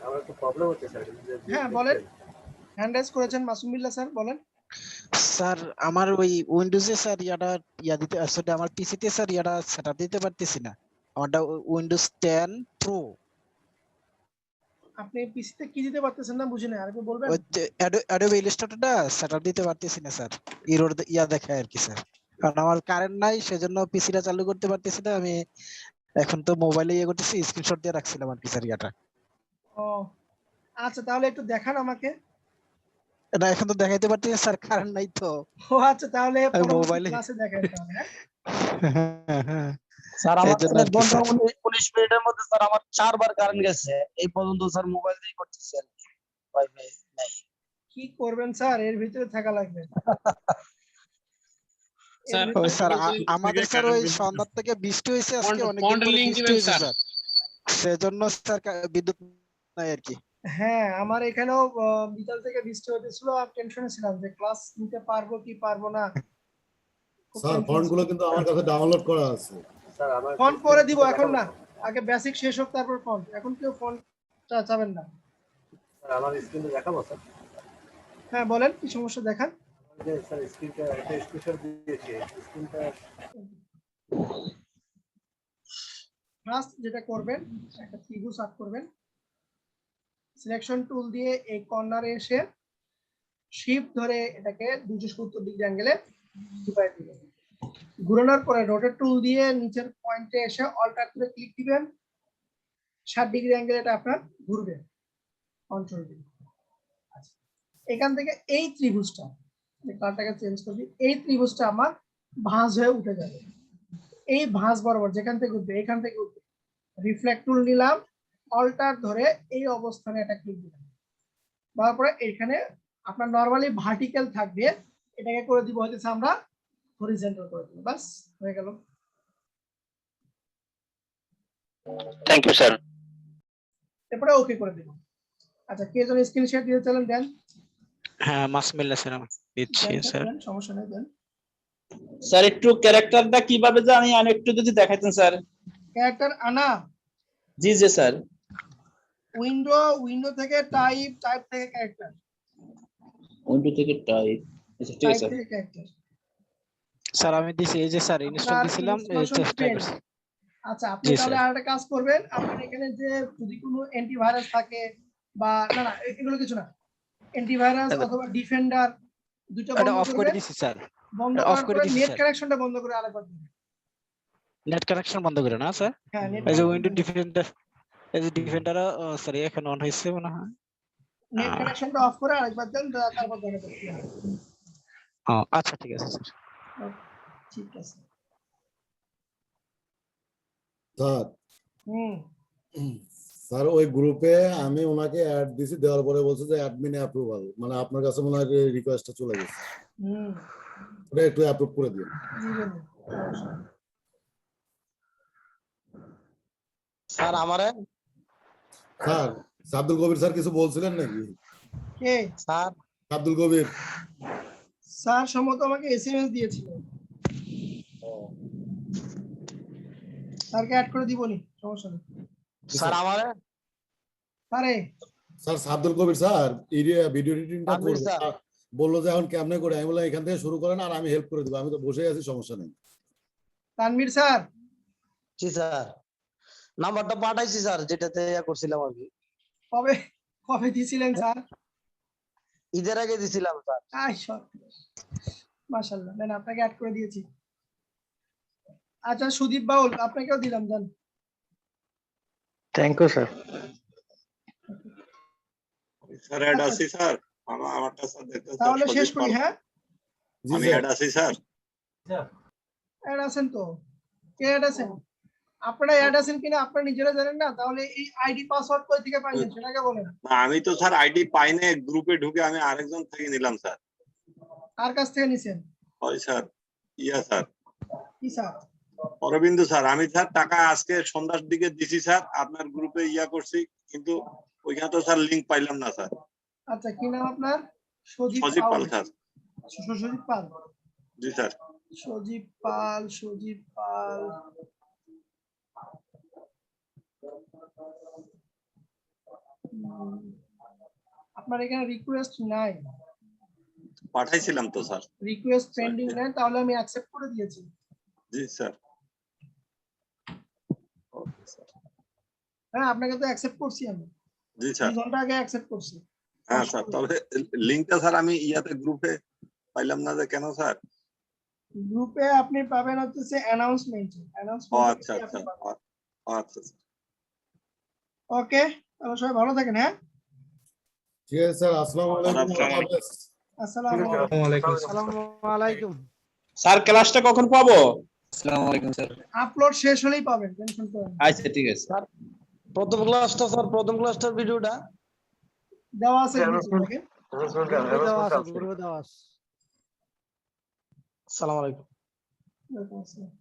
S16: আমার একটু প্রবলেম হচ্ছে স্যার
S1: হ্যাঁ বলেন। হ্যান্ড রাইজ করেছেন মাসুম বিল্লাহ স্যার, বলেন।
S8: স্যার আমার ওই উইন্ডোজে স্যার ইয়া দিতে আসলে আমার পিসিতে স্যার সেটআপ দিতে পারতেছি না। আমারটা উইন্ডোজ 10 প্রো।
S1: আপনি পিসিতে কি দিতে পারতেছেন না বুঝি না, আরেকটু বলবেন?
S8: ওই যে অ্যাডোবে ইলাস্ট্রেটরটা সেটআপ দিতে পারতেছি না স্যার, এরর দেখায় আর কি স্যার। কারণ আমার কারেন্ট নাই, সেজন্য পিসিটা চালু করতে পারতেছি না। আমি এখন তো মোবাইলে ইয়ে করতেছি, স্ক্রিনশট দিয়ে রাখছিলাম আর কি স্যার ইয়াটা।
S1: ও আচ্ছা, তাহলে একটু দেখান আমাকে।
S8: না এখন তো দেখাইতে পারতেছি না স্যার, কারেন্ট নাই তো।
S1: ও আচ্ছা, তাহলে
S8: আমি
S1: পরবর্তী
S8: মোবাইলে
S1: ক্লাসে দেখাই তাহলে, হ্যাঁ?
S17: স্যার আমার
S8: এজন্য আর কি
S17: ঘন্টা
S8: স্যার।
S17: 19 মিনিটের মধ্যে স্যার আমার 4 বার কারেন্ট গেছে, এই পর্যন্ত স্যার মোবাইল দিয়ে করতেছি আর কি, ওয়াইফাই নাই।
S1: কি করবেন স্যার, এর ভিতরে থাকা লাগবে।
S5: স্যার
S8: ওই স্যার আমাদের স্যার ওই সন্ধ্যা থেকে বৃষ্টি হয়েছে আজকে, অনেকদিন পরে বৃষ্টি হয়েছে স্যার, সেজন্য স্যার বিদ্যুৎ নাই আর কি।
S1: হ্যাঁ, আমার এখানেও বিকাল থেকে বৃষ্টি হতেছিল, আর টেনশনে ছিলাম যে ক্লাস নিতে পারবো কি পারবো না।
S7: স্যার ফন্টগুলো কিন্তু আমার কাছে ডাউনলোড করা আছে।
S16: স্যার আমার
S1: ফন্ট পরে দিব, এখন না, আগে বেসিক শেষ হোক তারপর ফন্ট। এখন কেউ ফন্ট চাবেন না।
S16: স্যার আমার স্ক্রিনে দেখাবো স্যার?
S1: হ্যাঁ বলেন, কি সমস্যা দেখান।
S16: যে স্যার স্ক্রিনটা একটা স্ক্রিনশট দিয়েছি, স্ক্রিনটা
S1: ফার্স্ট যেটা করবেন, একটা ত্রিভুজ আঁক করবেন। সিলেকশন টুল দিয়ে এই কর্নারে এসে শিফট ধরে এটাকে 270 ডিগ্রি অ্যাঙ্গেলে ঘুরাই দিবেন। ঘুরানোর পরে রোটেট টুল দিয়ে নিচের পয়েন্টে এসে অল্টার করে ক্লিক দিবেন। 60 ডিগ্রি অ্যাঙ্গেলে এটা আপনার ঘুরবে, কন্ট্রোল দিন। আচ্ছা, এখান থেকে এই ত্রিভুজটা, কালারটাকে চেঞ্জ করে দিই, এই ত্রিভুজটা আমার ভাঁজ হয়ে উঠে যাবে। এই ভাঁজ বরাবর যেখান থেকে উঠবে, এখান থেকে উঠবে, রিফ্লেক্ট টুল নিলাম, অল্টার ধরে এই অবস্থানে এটা ক্লিক দিলাম। তারপরে এখানে আপনার নরমালি ভার্টিক্যাল থাকবে, এটাকে করে দিব হচ্ছে আমরা হরিজন্টাল করে দিব, বাস হয়ে গেল।
S14: Thank you sir.
S1: এরপরে ওকে করে দিব। আচ্ছা, কে যেন স্ক্রিন শেয়ার দিতে চাইলেন, দেন।
S8: হ্যাঁ মাসমিল্লাহ স্যার আমি দিচ্ছি স্যার।
S1: সমস্যা নেই, দেন।
S17: স্যার একটু ক্যারেক্টারটা কিভাবে জানি আমি একটু যদি দেখাইতেন স্যার।
S1: ক্যারেক্টার আনা,
S17: জি জি স্যার।
S1: উইন্ডো থেকে টাইপ থেকে ক্যারেক্টার,
S17: উইন্ডো থেকে টাইপ, আচ্ছা ঠিক আছে স্যার।
S1: ক্যারেক্টার
S8: স্যার আমি দিছি, এই যে স্যার ইনস্টল দিছিলাম, এই চেষ্টা করছি।
S1: আচ্ছা, আপনি তাহলে আরেকটা কাজ করবেন, আপনার এখানে যে যদি কোনো অ্যান্টিভাইরাস থাকে বা না এগুলো কিছু না, অ্যান্টিভাইরাস অথবা ডিফেন্ডার দুটো
S8: এটা
S1: বন্ধ
S8: অফ করে
S1: করবেন।
S8: দিছি স্যার,
S1: বন্ধ
S8: অফ করে
S1: করে
S8: দিছি
S1: নেট
S8: স্যার।
S1: কানেকশনটা বন্ধ করে আরেকবার দিবেন।
S8: নেট কানেকশন বন্ধ করে না স্যার?
S1: হ্যাঁ,
S8: এই যে উইন্ডো ডিফেন্ডার, এই যে ডিফেন্ডার সরি এখন অন হইছে মনে হয়।
S1: নেট কানেকশনটা অফ করে আরেকবার দেন, তারপর দেখাতে পারবেন।
S8: আচ্ছা ঠিক আছে স্যার।
S1: ঠিক আছে
S7: স্যার
S1: হুম
S7: স্যার ওই গ্রুপে আমি ওনাকে অ্যাড দিছি, দেওয়ার পরে বলছে যে অ্যাডমিন অ্যাপ্রুভাল, মানে আপনার কাছে মনে হয় রিকোয়েস্টটা চলে গেছে,
S1: হুম
S7: ওটা একটু অ্যাপ্রুভ করে দিন।
S17: স্যার আমারে
S7: স্যার আব্দুল কবির স্যার কিছু বলছিলেন নাকি?
S1: কে
S17: স্যার?
S7: আব্দুল কবির
S1: স্যার সম্ভবত আমাকে এসএমএস দিয়েছিল, স্যারকে অ্যাড করে দিবনি, সমস্যা নেই।
S17: স্যার আমারে
S1: আরে
S7: স্যার আব্দুল কবির স্যার ভিডিও এডিটিংটা করবে, বললো যে এখন কেমনে করে, আমি বললাম এখান থেকে শুরু করেন আর আমি হেল্প করে দেবো, আমি তো বসে আছি, সমস্যা নেই।
S1: তানভীর স্যার?
S17: জি স্যার, নাম্বারটা পাঠাইছি স্যার, যেটাতে করছিলাম আর কি।
S1: কবে কবে দিছিলেন স্যার?
S17: ঈদের আগে দিছিলাম স্যার।
S1: মাশাআল্লাহ, নেন আপনাকে অ্যাড করে দিয়েছি। আচ্ছা সুদীপ বাউল, আপনাকেও দিলাম, জান।
S8: Thank you sir.
S10: Sir add আছি স্যার, আমারটা স্যার দেখতে স্যার।
S1: তাহলে শেষ করি, হ্যাঁ
S10: আমি অ্যাড আছি স্যার।
S1: অ্যাড আছেন তো? কে অ্যাড আছেন? আপনারা অ্যাড আছেন কিনা আপনারা নিজেরা জানেন না, তাহলে এই আইডি পাসওয়ার্ড কই থেকে পাইলেন সেটাকে বলেন।
S10: না আমি তো স্যার আইডি পাই না, গ্রুপে ঢুকে আমি আরেকজন থেকে নিলাম স্যার।
S1: কার কাছ থেকে নিছেন?
S10: হয় স্যার, ইয়া স্যার,
S1: কি স্যার?
S10: অরবিন্দ স্যার। আমি স্যার টাকা আজকে সন্ধ্যার দিকে দিছি স্যার, আপনার গ্রুপে ইয়া করছি, কিন্তু ওইখানে তো স্যার লিংক পাইলাম না স্যার।
S1: আচ্ছা, কি নাম আপনার?
S10: সজীব পাল স্যার।
S1: সজীব পাল।
S10: জি স্যার।
S1: সজীব পাল, সজীব পাল। আপনার এখানে রিকোয়েস্ট নাই।
S10: পাঠাইছিলাম তো স্যার।
S1: রিকোয়েস্ট পেন্ডিং নাই, তাহলে আমি অ্যাকসেপ্ট করে দিয়েছি।
S10: জি স্যার। Okay sir.
S1: হ্যাঁ, আপনাকে তো অ্যাকসেপ্ট করছি আমি।
S10: জি স্যার।
S1: 2 ঘন্টা আগে অ্যাকসেপ্ট করছি।
S10: হ্যাঁ স্যার, তবে লিংকটা স্যার আমি ইয়াতে গ্রুপে পাইলাম না যে কেন স্যার?
S1: গ্রুপে আপনি পাবেন হচ্ছে অ্যানাউন্সমেন্ট।
S10: ও
S1: অ্যানাউন্সমেন্ট
S10: আচ্ছা আচ্ছা আচ্ছা স্যার।
S1: ওকে, তাহলে সবাই ভালো থাকেন। হ্যাঁ,
S7: ঠিক আছে স্যার, আসসালামু আলাইকুম।
S1: আসসালামু
S13: আলাইকুম।
S17: স্যার ক্লাসটা কখন পাবো? আসসালামু আলাইকুম স্যার।
S1: আপলোড শেষ হলেই পাবেন, টেনশন করেন না।
S17: আচ্ছা ঠিক আছে স্যার। প্রথম ক্লাসটার ভিডিওটা
S1: দেওয়া আছে গ্রুপে, দেখেন।
S13: গ্রুপে দেওয়া আছে।
S17: আসসালামু আলাইকুম।
S1: ওয়ালাইকুম আসসালাম।